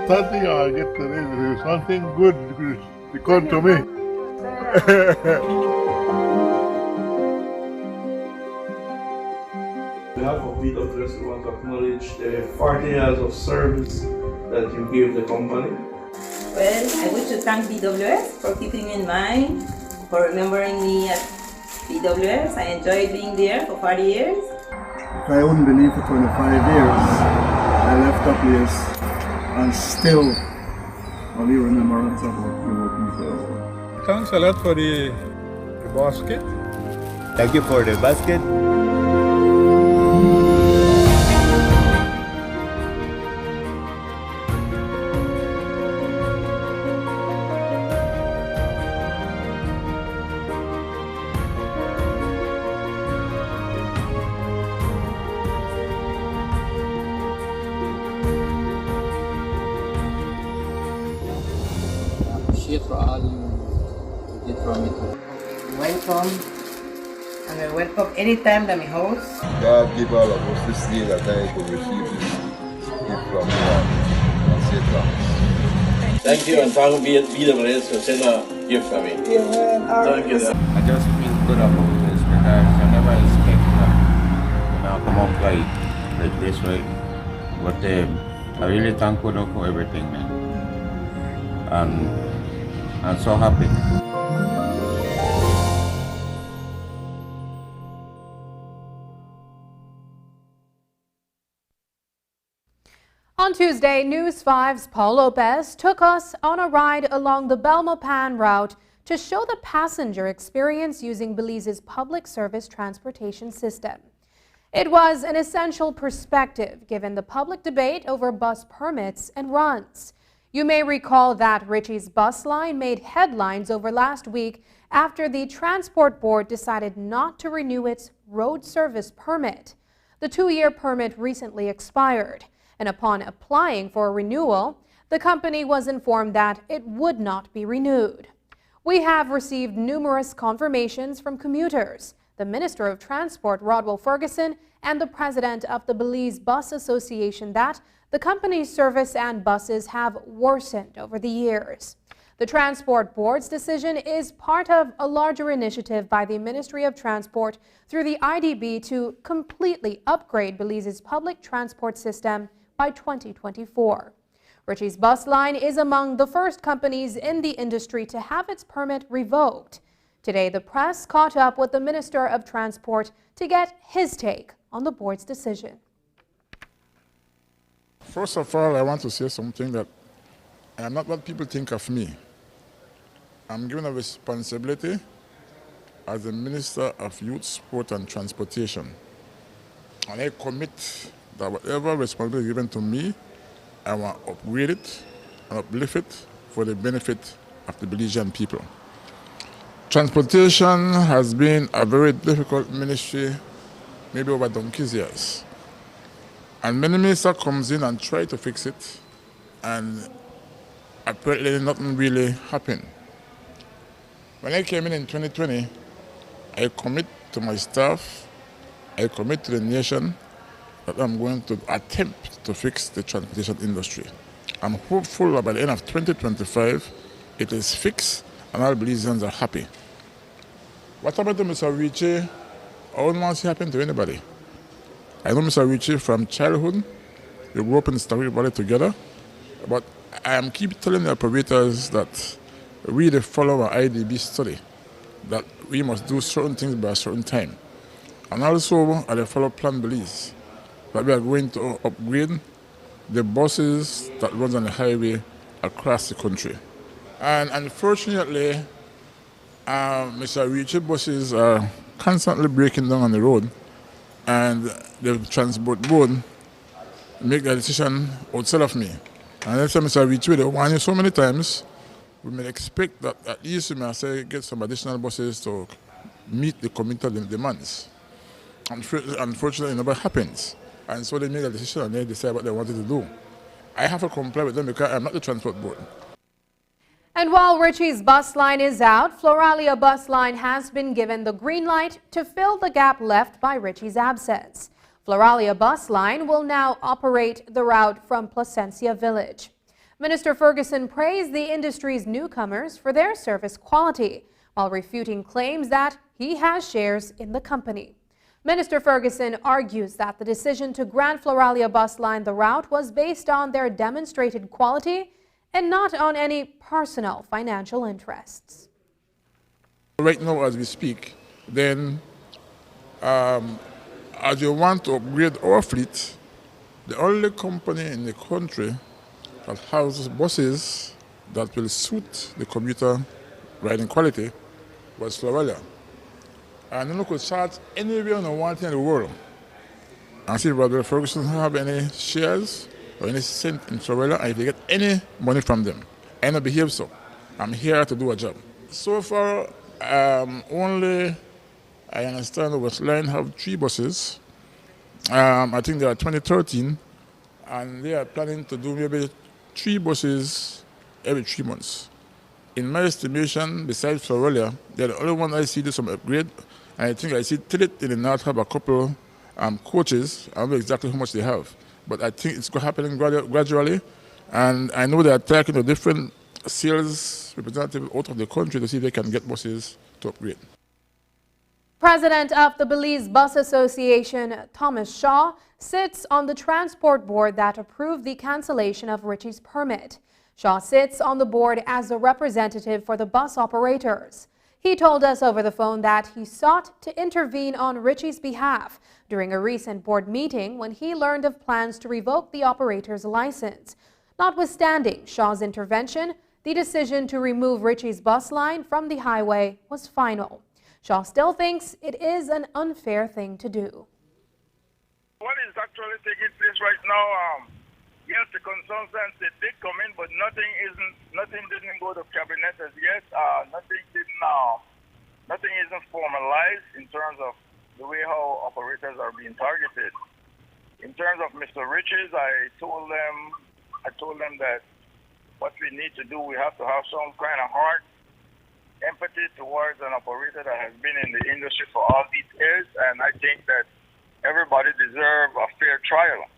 S5: something I get to live, something good to come to me.
S6: On behalf of BWS, we want to acknowledge the 40 years of service that you gave the company.
S8: Well, I wish to thank BWS for keeping me in mind, for remembering me at BWS. I enjoyed being there for 40 years.
S5: If I wouldn't believe for 25 years, I left the place and still only remembrance of the working people.
S27: Thanks a lot for the basket.
S5: Thank you for the basket.
S8: For all you did for me. Welcome, and I welcome anytime to my house.
S5: God give all of us this day that I could receive this gift from God and say thanks.
S6: Thank you, and thank BWS for sending a gift for me. Thank you.
S9: I just feel good about this because I never expect that come up like this way. But I really thank God for everything, man. I'm so happy.
S1: On Tuesday, News 5's Paul Lopez took us on a ride along the Belmopan route to show the passenger experience using Belize's public service transportation system. It was an essential perspective given the public debate over bus permits and runs. You may recall that Richie's bus line made headlines over last week after the Transport Board decided not to renew its road service permit. The 2-year permit recently expired, and upon applying for a renewal, the company was informed that it would not be renewed. We have received numerous confirmations from commuters, the Minister of Transport, Rodwell Ferguson, and the President of the Belize Bus Association that the company's service and buses have worsened over the years. The Transport Board's decision is part of a larger initiative by the Ministry of Transport through the IDB to completely upgrade Belize's public transport system by 2024. Richie's bus line is among the first companies in the industry to have its permit revoked. Today, the press caught up with the Minister of Transport to get his take on the board's decision.
S5: First of all, I want to say something that I am not what people think of me. I'm given a responsibility as the Minister of Youth, Sport and Transportation. And I commit that whatever responsibility given to me, I want to upgrade it and uplift it for the benefit of the Belizean people. Transportation has been a very difficult ministry, maybe over donkey's years. And many ministers comes in and try to fix it, and apparently nothing really happened. When I came in 2020, I commit to my staff, I commit to the nation that I'm going to attempt to fix the transportation industry. I'm hopeful that by the end of 2025, it is fixed and all Belizeans are happy. What happened to Mr. Richie, I wouldn't want to see happen to anybody. I know Mr. Richie from childhood. We grew up in Starry Valley together. But I am keep telling the operators that we the follow our IDB study, that we must do certain things by a certain time. And also at the follow Plan Belize, that we are going to upgrade the buses that runs on the highway across the country. And unfortunately, Mr. Richie buses are constantly breaking down on the road, and the Transport Board make a decision outside of me. And after Mr. Richie, they warn you so many times, we may expect that at least we may say get some additional buses to meet the commuter demands. Unfortunately, it never happens. And so they make a decision and they decide what they wanted to do. I have to comply with them because I'm not the Transport Board.
S1: And while Richie's bus line is out, Floralia bus line has been given the green light to fill the gap left by Richie's absence. Floralia bus line will now operate the route from Placencia Village. Minister Ferguson praised the industry's newcomers for their service quality, while refuting claims that he has shares in the company. Minister Ferguson argues that the decision to grant Floralia Bus Line the route was based on their demonstrated quality and not on any personal financial interests.
S5: Right now, as we speak, then as you want to upgrade our fleet, the only company in the country that has buses that will suit the commuter riding quality was Floralia. And you could charge anywhere on the one thing in the world. And see whether Ferguson have any shares or any cent in Floralia, and if you get any money from them. I don't behave so. I'm here to do a job. So far, only I understand the West Line have 3 buses. I think they are 2013, and they are planning to do maybe 3 buses every 3 months. In my estimation, besides Floralia, they're the only one I see do some upgrade. And I think I see Tillit in the north have a couple coaches. I don't know exactly how much they have, but I think it's happening gradually. And I know they are talking to different sales representatives out of the country to see if they can get buses to upgrade.
S1: President of the Belize Bus Association, Thomas Shaw, sits on the transport board that approved the cancellation of Richie's permit. Shaw sits on the board as a representative for the bus operators. He told us over the phone that he sought to intervene on Richie's behalf during a recent board meeting when he learned of plans to revoke the operator's license. Notwithstanding Shaw's intervention, the decision to remove Richie's bus line from the highway was final. Shaw still thinks it is an unfair thing to do.
S10: What is actually taking place right now, yes, the consultants, they did come in, but nothing didn't go to cabinet as yet. Nothing isn't formalized in terms of the way how operators are being targeted. In terms of Mr. Riches, I told them that what we need to do, we have to have some kind of heart, empathy towards an operator that has been in the industry for all these years, and I think that everybody deserves a fair trial.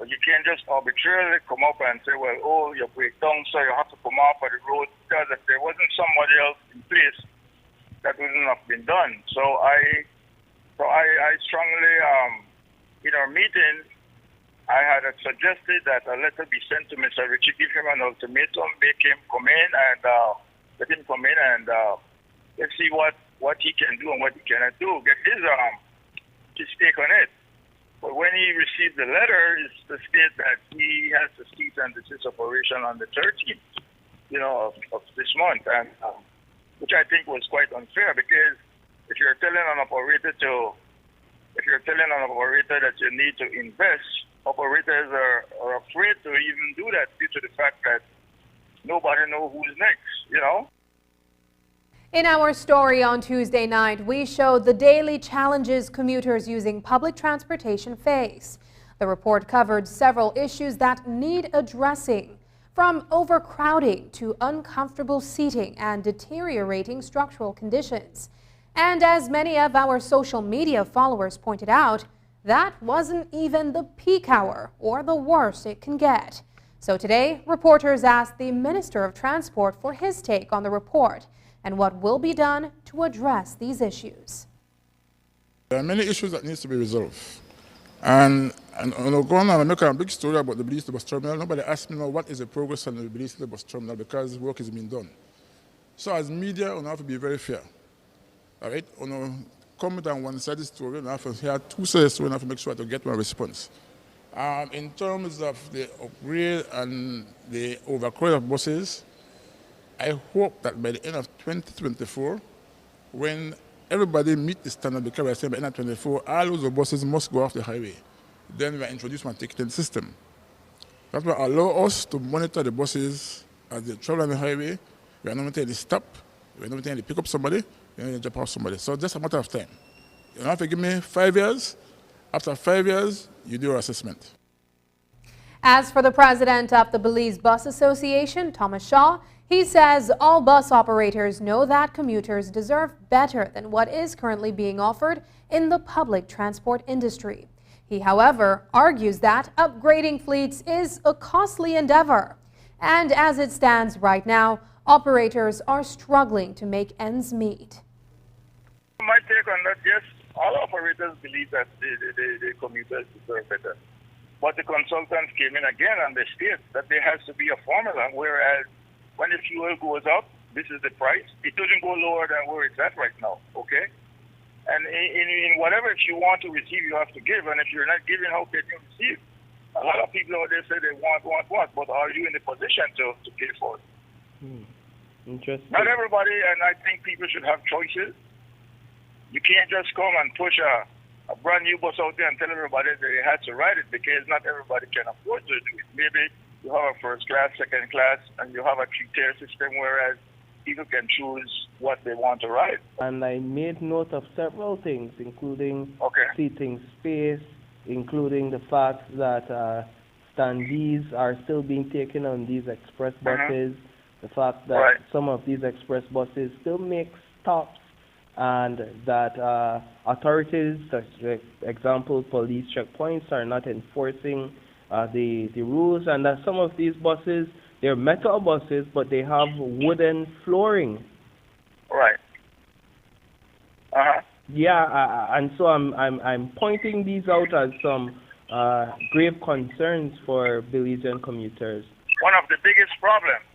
S10: But you can't just arbitrarily come up and say, well, oh, you break down, so you have to come off of the road, because if there wasn't somebody else in place, that wouldn't have been done. So I strongly, in our meeting, I had suggested that a letter be sent to Mr. Richie, give him an ultimatum, make him come in and let him come in and let's see what he can do and what he cannot do. Get his take on it. But when he received the letter, it's to state that he has to cease and desist operation on the 13th, of this month, and which I think was quite unfair, because if you're telling an operator that you need to invest, operators are afraid to even do that due to the fact that nobody knows who's next,
S1: In our story on Tuesday night, we showed the daily challenges commuters using public transportation face. The report covered several issues that need addressing, from overcrowding to uncomfortable seating and deteriorating structural conditions. And as many of our social media followers pointed out, that wasn't even the peak hour or the worst it can get. So today, reporters asked the Minister of Transport for his take on the report and what will be done to address these issues.
S5: There are many issues that need to be resolved. And going on, I make a big story about the Belize bus terminal. Nobody asked me now what is the progress on the Belize bus terminal, because work is being done. So as media, we have to be very fair. All right? Comment on one-sided story, we have to hear two-sided story, we have to make sure to get one response. In terms of the upgrade and the overcrowding of buses, I hope that by the end of 2024, when everybody meet the standard, because I say by the end of 2024, all those buses must go off the highway. Then we introduce one ticketing system. That will allow us to monitor the buses as they travel on the highway. We are not going to stop, we are not going to pick up somebody, we are not going to drop off somebody. So just a matter of time. You don't have to give me 5 years. After 5 years, you do your assessment.
S1: As for the president of the Belize Bus Association, Thomas Shaw, he says all bus operators know that commuters deserve better than what is currently being offered in the public transport industry. He, however, argues that upgrading fleets is a costly endeavor. And as it stands right now, operators are struggling to make ends meet.
S10: My take on that, yes, all operators believe that the commuters deserve better. But the consultants came in again and they state that there has to be a formula, whereas when the fuel goes up, this is the price. It doesn't go lower than where it's at right now, okay? And in whatever, if you want to receive, you have to give. And if you're not giving, how can you receive? A lot of people out there say they want, but are you in the position to pay for it?
S6: Interesting.
S10: Not everybody, and I think people should have choices. You can't just come and push a brand new bus out there and tell everybody that they had to ride it, because not everybody can afford to do it. Maybe you have a first class, second class, and you have a three-tier system, whereas people can choose what they want to ride.
S6: And I made note of several things, including seating space, including the fact that standees are still being taken on these express buses, the fact that some of these express buses still make stops, and that authorities, such as example police checkpoints, are not enforcing the rules, and that some of these buses, they're metal buses, but they have wooden flooring.
S10: Right.
S6: Yeah, and so I'm pointing these out as some grave concerns for Belizean commuters.
S10: One of the biggest problems,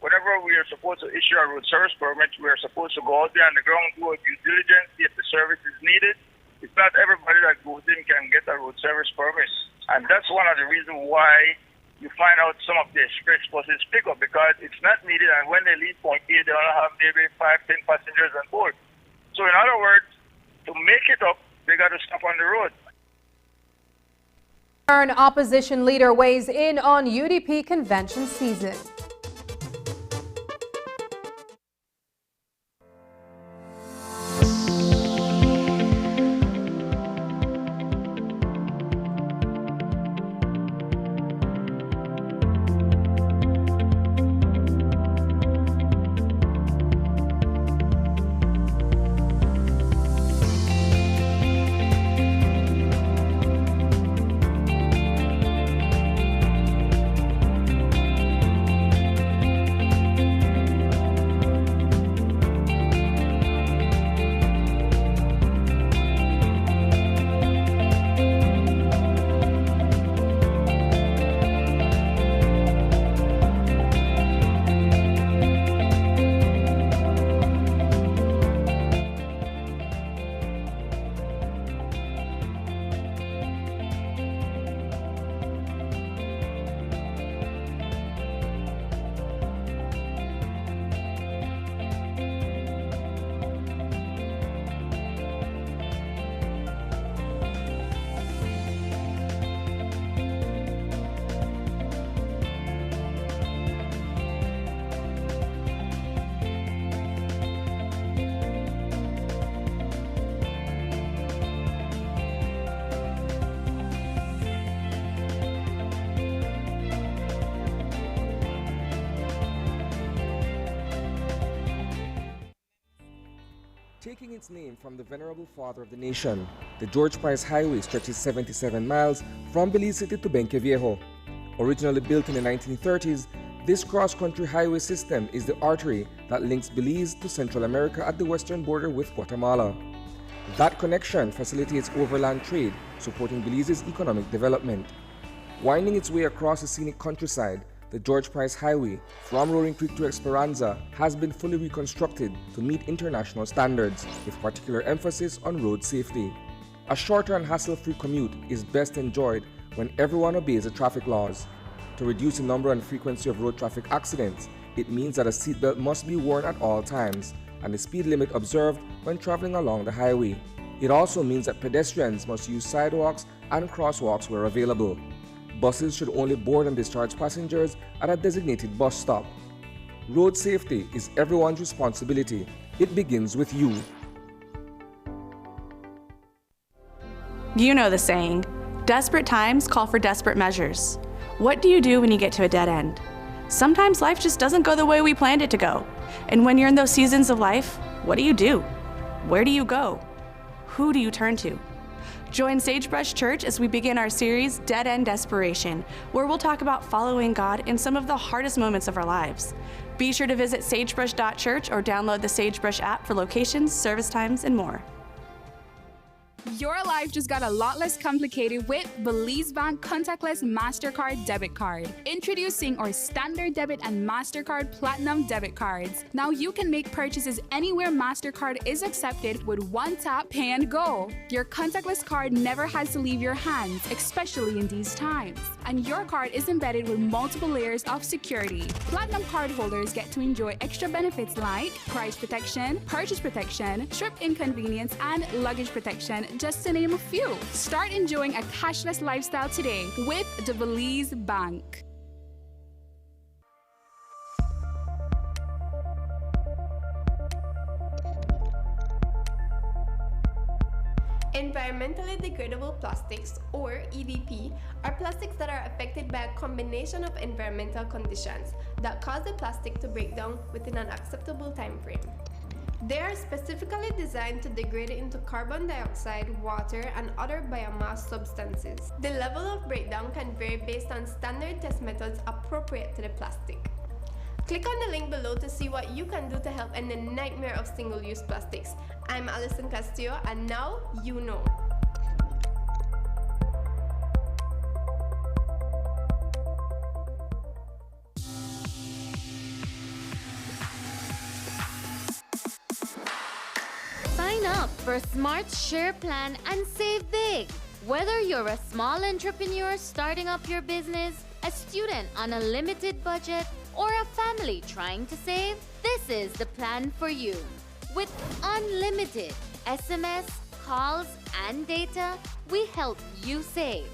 S10: whenever we are supposed to issue a road service permit, we are supposed to go out there on the ground, do a due diligence, see if the service is needed. It's not everybody that goes in can get a road service permit. And that's one of the reasons why you find out some of the express buses pick up, because it's not needed, and when they leave point A, they only have maybe 5-10 passengers on board. So in other words, to make it up, they got to stop on the road.
S1: An opposition leader weighs in on UDP convention season.
S11: Taking its name from the venerable father of the nation, the George Price Highway stretches 77 miles from Belize City to Benqueviejo. Originally built in the 1930s, this cross-country highway system is the artery that links Belize to Central America at the western border with Guatemala. That connection facilitates overland trade, supporting Belize's economic development. Winding its way across the scenic countryside, the George Price Highway from Roaring Creek to Esperanza has been fully reconstructed to meet international standards, with particular emphasis on road safety. A shorter and hassle-free commute is best enjoyed when everyone obeys the traffic laws. To reduce the number and frequency of road traffic accidents, it means that a seatbelt must be worn at all times and the speed limit observed when traveling along the highway. It also means that pedestrians must use sidewalks and crosswalks where available. Buses should only board and discharge passengers at a designated bus stop. Road safety is everyone's responsibility. It begins with you.
S12: You know the saying, desperate times call for desperate measures. What do you do when you get to a dead end? Sometimes life just doesn't go the way we planned it to go. And when you're in those seasons of life, what do you do? Where do you go? Who do you turn to? Join Sagebrush Church as we begin our series, Dead End Desperation, where we'll talk about following God in some of the hardest moments of our lives. Be sure to visit sagebrush.church or download the Sagebrush app for locations, service times, and more.
S13: Your life just got a lot less complicated with Belize Bank Contactless MasterCard Debit Card. Introducing our Standard Debit and MasterCard Platinum Debit Cards. Now you can make purchases anywhere MasterCard is accepted with one tap, pay and go. Your contactless card never has to leave your hands, especially in these times. And your card is embedded with multiple layers of security. Platinum card holders get to enjoy extra benefits like price protection, purchase protection, trip inconvenience, and luggage protection, just to name a few. Start enjoying a cashless lifestyle today with the Belize Bank.
S16: Environmentally degradable plastics, or EDP, are plastics that are affected by a combination of environmental conditions that cause the plastic to break down within an acceptable time frame. They are specifically designed to degrade into carbon dioxide, water, and other biomass substances. The level of breakdown can vary based on standard test methods appropriate to the plastic. Click on the link below to see what you can do to help end the nightmare of single-use plastics. I'm Alison Castillo, and now you know.
S17: Sign up for Smart Share Plan and save big. Whether you're a small entrepreneur starting up your business, a student on a limited budget, or a family trying to save, this is the plan for you. With unlimited SMS, calls, and data, we help you save.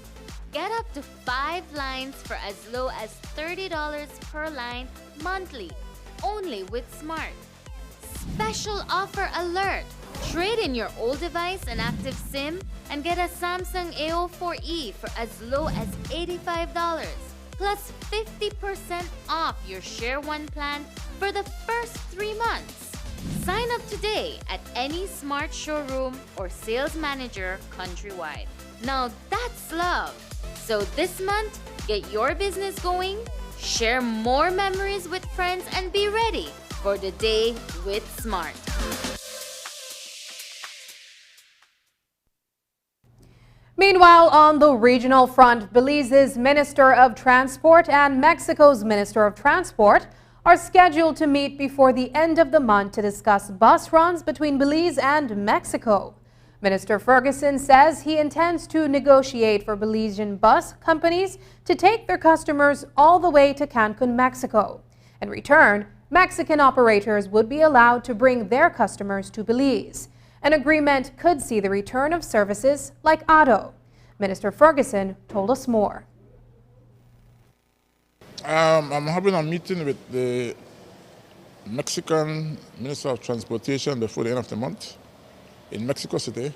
S17: Get up to 5 lines for as low as $30 per line monthly, only with Smart. Special offer alert! Trade in your old device and active SIM and get a Samsung A04e for as low as $85, plus 50% off your Share One plan for the first 3 months. Sign up today at any Smart showroom or sales manager countrywide. Now that's love. So this month, get your business going, share more memories with friends, and be ready for the day with Smart.
S1: Meanwhile, on the regional front, Belize's Minister of Transport and Mexico's Minister of Transport are scheduled to meet before the end of the month to discuss bus runs between Belize and Mexico. Minister Ferguson says he intends to negotiate for Belizean bus companies to take their customers all the way to Cancun, Mexico. In return, Mexican operators would be allowed to bring their customers to Belize. An agreement could see the return of services like auto. Minister Ferguson told us more.
S5: I'm having a meeting with the Mexican Minister of Transportation before the end of the month in Mexico City.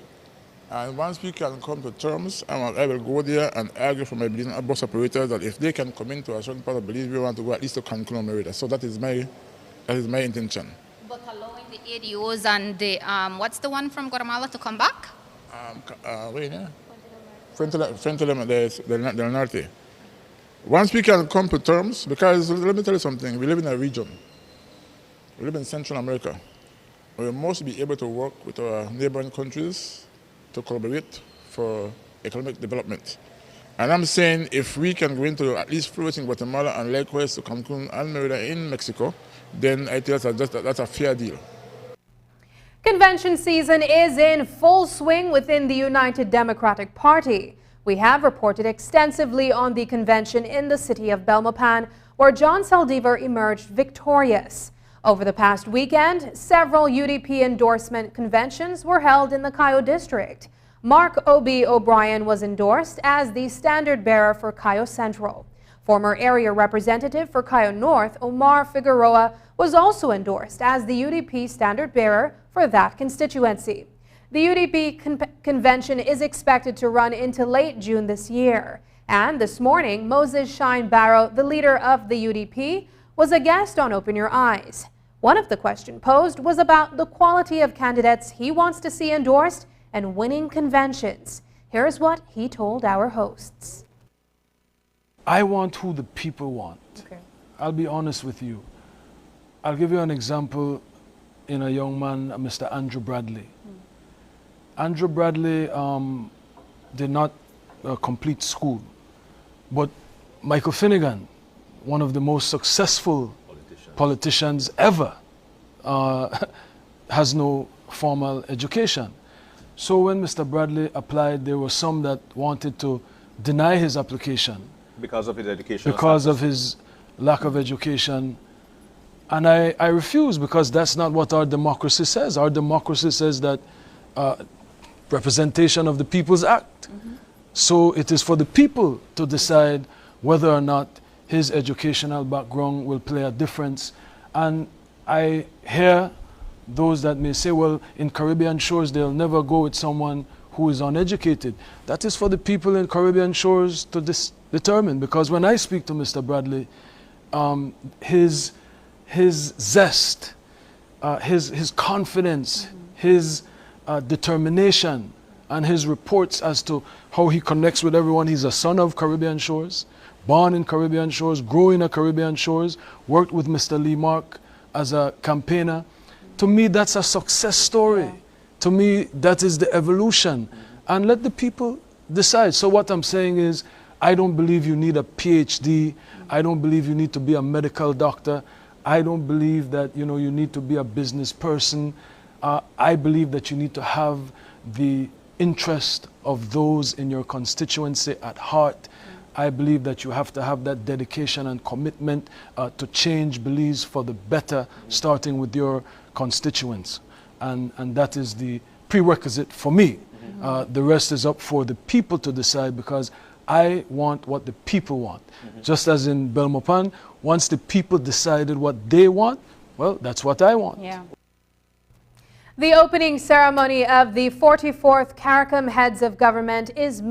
S5: And once we can come to terms, I will go there and argue for my Belizean bus operators that if they can come into a certain part of Belize, we want to go at least to Cancun or Merida. So that is my intention.
S18: But allowing the ADOs and the, what's the one from Guatemala to come back?
S5: Frente del Norte. Once we can come to terms, because let me tell you something, we live in a region. We live in Central America. We must be able to work with our neighboring countries to collaborate for economic development. And I'm saying if we can go into at least fluids in Guatemala and likewise to Cancun and Merida in Mexico, then I think that's a fair deal.
S1: Convention season is in full swing within the United Democratic Party. We have reported extensively on the convention in the city of Belmopan, where John Saldivar emerged victorious. Over the past weekend, several UDP endorsement conventions were held in the Cayo district. Mark O.B. O'Brien was endorsed as the standard bearer for Cayo Central. Former area representative for Cayo North, Omar Figueroa, was also endorsed as the UDP standard bearer for that constituency. The UDP convention is expected to run into late June this year. And this morning, Moses Shine Barrow, the leader of the UDP, was a guest on Open Your Eyes. One of the questions posed was about the quality of candidates he wants to see endorsed and winning conventions. Here's what he told our hosts.
S2: I want who the people want.
S1: Okay.
S2: I'll be honest with you. I'll give you an example in a young man, Mr. Andrew Bradley. Andrew Bradley did not complete school, but Michael Finnegan, one of the most successful politicians ever, has no formal education. So when Mr. Bradley applied, there were some that wanted to deny his application.
S3: Because of his education?
S2: Because of his lack of education. And I refuse, because that's not what our democracy says. Our democracy says that representation of the People's Act. So it is for the people to decide whether or not his educational background will play a difference. And I hear those that may say, well, in Caribbean Shores, they'll never go with someone who is uneducated. That is for the people in Caribbean Shores to determine, because when I speak to Mr. Bradley, his zest, his confidence, his determination, and his reports as to how he connects with everyone. He's a son of Caribbean Shores, born in Caribbean Shores, grew in a Caribbean Shores, worked with Mr. Lee Mark as a campaigner. To me, that's a success story. Yeah. To me, that is the evolution. And let the people decide. So what I'm saying is, I don't believe you need a PhD. I don't believe you need to be a medical doctor. I don't believe that you need to be a business person. I believe that you need to have the interest of those in your constituency at heart. I believe that you have to have that dedication and commitment to change Belize for the better, starting with your constituents. And that is the prerequisite for me. The rest is up for the people to decide, because I want what the people want. Just as in Belmopan, once the people decided what they want, well, that's what I want.
S1: Yeah. The opening ceremony of the 44th CARICOM Heads of Government is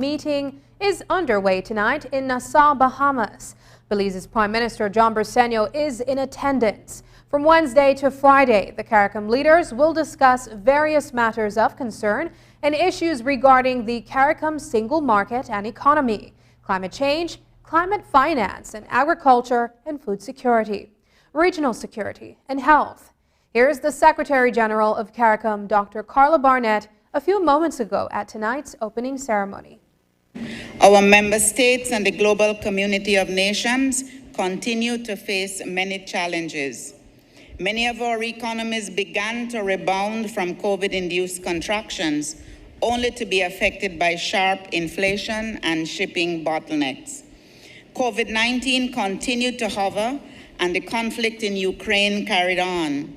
S1: underway tonight in Nassau, Bahamas. Belize's Prime Minister John Briceño is in attendance. From Wednesday to Friday, the CARICOM leaders will discuss various matters of concern and issues regarding the CARICOM single market and economy, climate change, climate finance, and agriculture and food security, regional security, and health. Here's the Secretary General of CARICOM, Dr. Carla Barnett, a few moments ago at tonight's opening ceremony.
S7: Our member states and the global community of nations continue to face many challenges. Many of our economies began to rebound from COVID-induced contractions, only to be affected by sharp inflation and shipping bottlenecks. COVID-19 continued to hover, and the conflict in Ukraine carried on.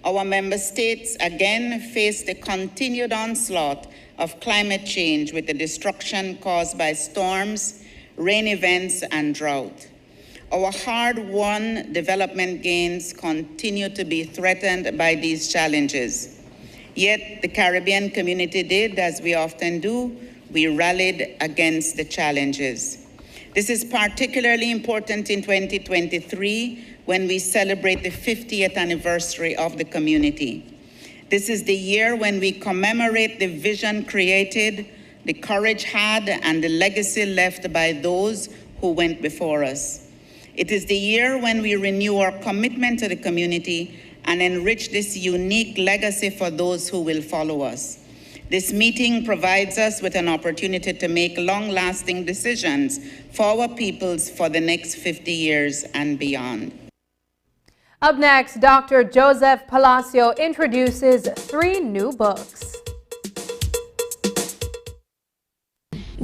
S7: Our member states again faced the continued onslaught of climate change, with the destruction caused by storms, rain events, and drought. Our hard-won development gains continue to be threatened by these challenges. Yet the Caribbean community did, as we often do, we rallied against the challenges. This is particularly important in 2023, when we celebrate the 50th anniversary of the community. This is the year when we commemorate the vision created, the courage had, and the legacy left by those who went before us. It is the year when we renew our commitment to the community and enrich this unique legacy for those who will follow us. This meeting provides us with an opportunity to make long-lasting decisions for our peoples for the next 50 years and beyond.
S1: Up next, Dr. Joseph Palacio introduces 3 new books.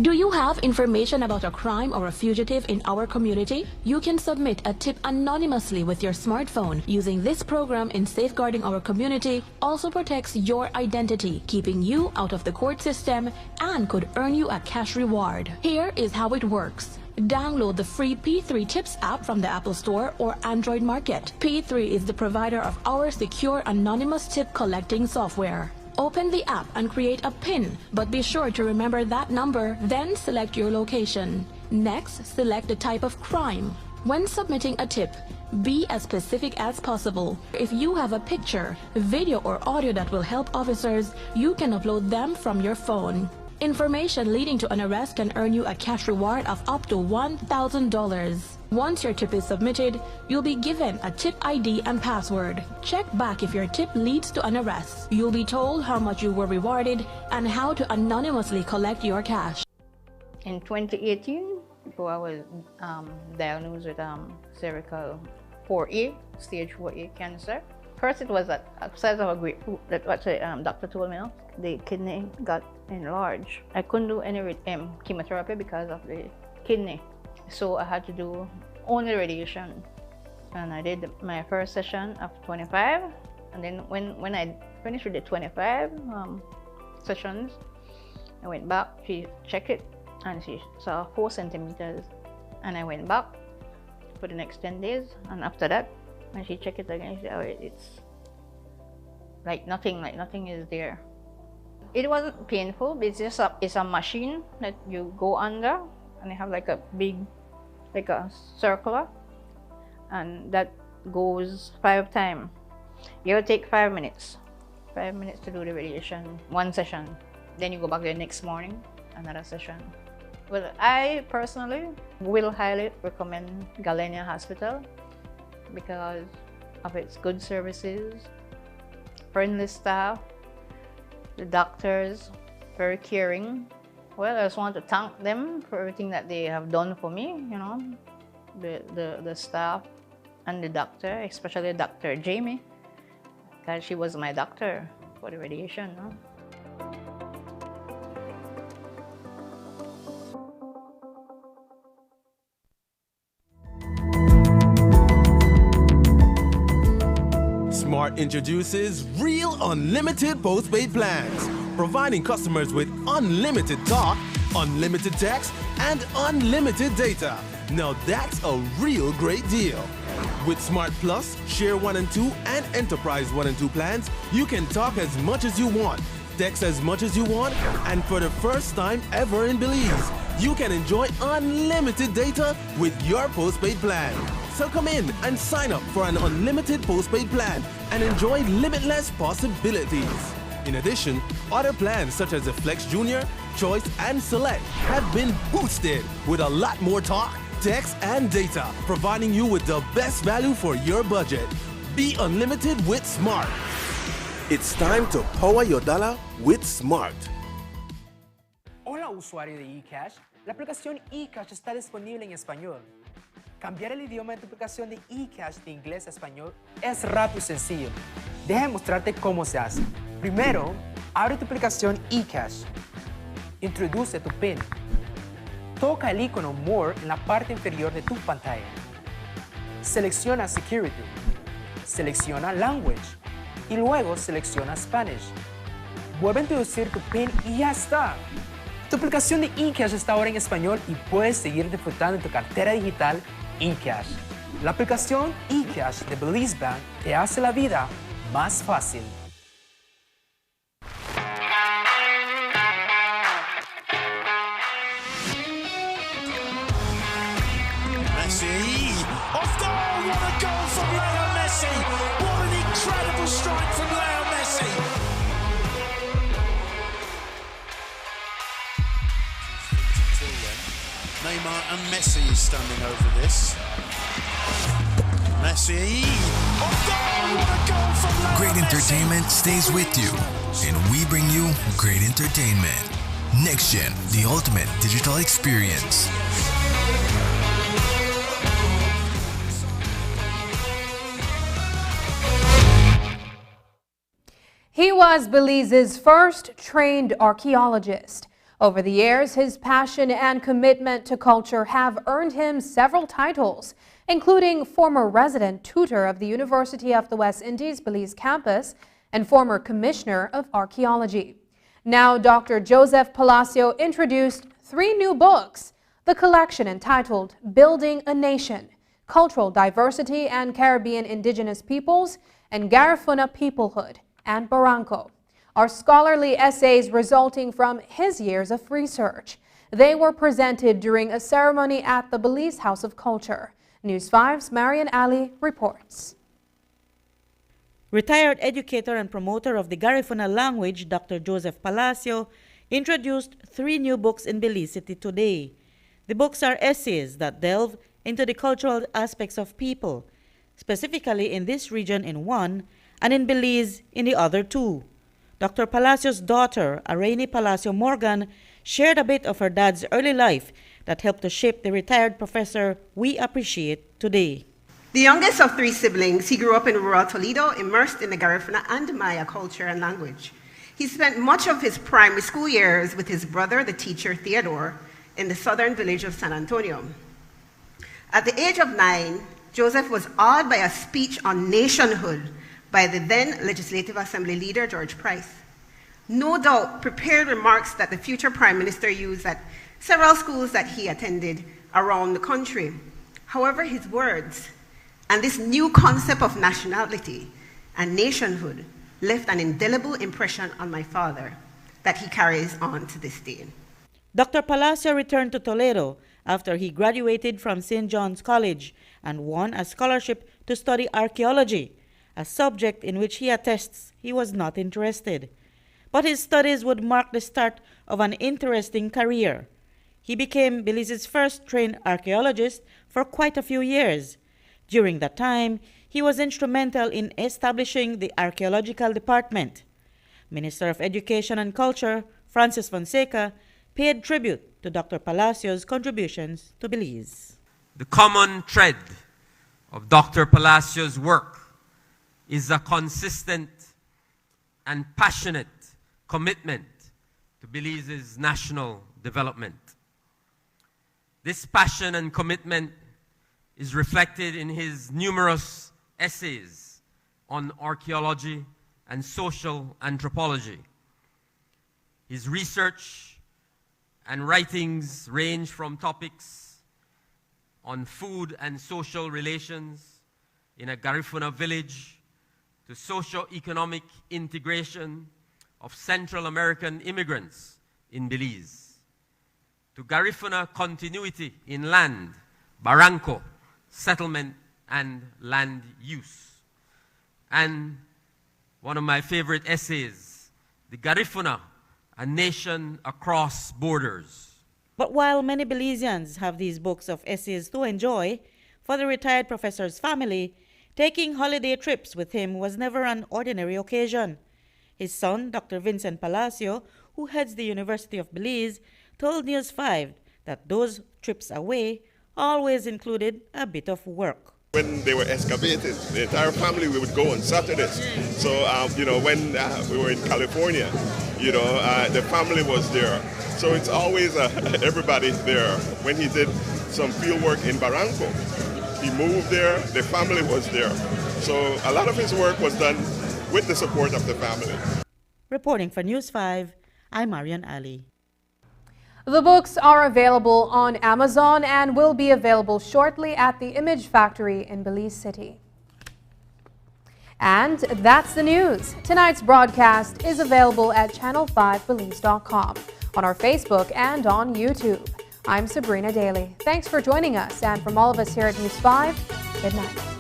S15: Do you have information about a crime or a fugitive in our community? You can submit a tip anonymously with your smartphone. Using this program in safeguarding our community also protects your identity, keeping you out of the court system, and could earn you a cash reward. Here is how it works. Download the free P3 Tips app from the Apple Store or Android Market. P3 is the provider of our secure anonymous tip collecting software. Open the app and create a PIN, but be sure to remember that number, then select your location. Next, select the type of crime. When submitting a tip, be as specific as possible. If you have a picture, video, or audio that will help officers, you can upload them from your phone. Information leading to an arrest can earn you a cash reward of up to $1,000. Once your tip is submitted, you'll be given a tip ID and password. Check back if your tip leads to an arrest. You'll be told how much you were rewarded and how to anonymously collect your cash.
S3: In 2018, before I was diagnosed with cervical 4A, stage 4A cancer. First, it was at the size of a grapefruit. That's what the doctor told me. The kidney got enlarged. I couldn't do any chemotherapy because of the kidney. So I had to do only radiation. And I did my first session of 25. And then when I finished with the 25 sessions, I went back, she checked it, and she saw 4 centimeters. And I went back for the next 10 days. And after that, when she checked it again, she said, oh, it's like nothing is there. It wasn't painful, but it's a machine that you go under, and they have like a big, like a circular, and that goes 5 times. It'll take 5 minutes. 5 minutes to do the radiation, 1 session. Then you go back the next morning, another session. Well, I personally will highly recommend Galenia Hospital because of its good services, friendly staff, the doctors, very caring. Well, I just want to thank them for everything that they have done for me, you know, the staff and the doctor, especially Dr. Jamie, because she was my doctor for the radiation. No?
S4: Smart introduces Real Unlimited Postpaid Plans, providing customers with unlimited talk, unlimited text, and unlimited data. Now that's a real great deal. With Smart Plus, Share 1 and 2, and Enterprise 1 and 2 plans, you can talk as much as you want, text as much as you want, and for the first time ever in Belize, you can enjoy unlimited data with your postpaid plan. So come in and sign up for an unlimited postpaid plan and enjoy limitless possibilities. In addition, other plans such as the Flex Junior, Choice, and Select have been boosted with a lot more talk, text, and data, providing you with the best value for your budget. Be unlimited with Smart. It's time to power your dollar with Smart.
S14: Hola usuario de eCash, la aplicación eCash está disponible en español. Cambiar el idioma de tu aplicación de eCash de inglés a español es rápido y sencillo. Déjame mostrarte cómo se hace. Primero, abre tu aplicación eCash. Introduce tu PIN. Toca el icono More en la parte inferior de tu pantalla. Selecciona Security. Selecciona Language. Y luego selecciona Spanish. Vuelve a introducir tu PIN y ya está. Tu aplicación de eCash está ahora en español y puedes seguir disfrutando de tu cartera digital eCash. La aplicación eCash de Belize Bank te hace la vida más fácil.
S19: Messi! Off goal! What a goal from Leo Messi! What an incredible strike from Leo Messi! Neymar and Messi is standing over this. Messi! Off goal! What a goal from Leo
S20: Great entertainment stays with you, and we bring you great entertainment. Next Gen, the ultimate digital experience.
S1: He was Belize's first trained archaeologist. Over the years, his passion and commitment to culture have earned him several titles, including former resident tutor of the University of the West Indies Belize campus and former commissioner of archaeology. Now, Dr. Joseph Palacio introduced 3 new books: the collection entitled Building a Nation, Cultural Diversity and Caribbean Indigenous Peoples, and Garifuna Peoplehood and Barranco, are scholarly essays resulting from his years of research. They were presented during a ceremony at the Belize House of Culture. News 5's Marian Ali reports.
S21: Retired educator and promoter of the Garifuna language, Dr. Joseph Palacio, introduced 3 new books in Belize City today. The books are essays that delve into the cultural aspects of people, specifically in this region in one, and in Belize in the other 2. Dr. Palacio's daughter, Araini Palacio Morgan, shared a bit of her dad's early life that helped to shape the retired professor we appreciate today.
S22: The youngest of 3 siblings, he grew up in rural Toledo, immersed in the Garifuna and Maya culture and language. He spent much of his primary school years with his brother, the teacher Theodore, in the southern village of San Antonio. At the age of 9, Joseph was awed by a speech on nationhood by the then Legislative Assembly leader, George Price. No doubt prepared remarks that the future Prime Minister used at several schools that he attended around the country. However, his words and this new concept of nationality and nationhood left an indelible impression on my father that he carries on to this day.
S21: Dr. Palacio returned to Toledo after he graduated from St. John's College and won a scholarship to study archaeology, a subject in which he attests he was not interested. But his studies would mark the start of an interesting career. He became Belize's first trained archaeologist for quite a few years. During that time, he was instrumental in establishing the archaeological department. Minister of Education and Culture, Francis Fonseca, paid tribute to Dr. Palacio's contributions to Belize.
S23: The common thread of Dr. Palacio's work is a consistent and passionate commitment to Belize's national development. This passion and commitment is reflected in his numerous essays on archaeology and social anthropology. His research and writings range from topics on food and social relations in a Garifuna village to socio-economic integration of Central American immigrants in Belize, to Garifuna continuity in land, barranco, settlement, and land use. And one of my favorite essays, The Garifuna, a Nation Across Borders.
S21: But while many Belizeans have these books of essays to enjoy, for the retired professor's family, taking holiday trips with him was never an ordinary occasion. His son, Dr. Vincent Palacio, who heads the University of Belize, told News 5 that those trips away always included a bit of work.
S24: When they were excavated, the entire family, we would go on Saturdays. So, when we were in California, the family was there. So it's always everybody there. When he did some field work in Barranco, he moved there, the family was there. So a lot of his work was done with the support of the family.
S21: Reporting for News 5, I'm Marian Ali.
S1: The books are available on Amazon and will be available shortly at the Image Factory in Belize City. And that's the news. Tonight's broadcast is available at channel5belize.com, on our Facebook and on YouTube. I'm Sabrina Daly. Thanks for joining us, and from all of us here at News 5, good night.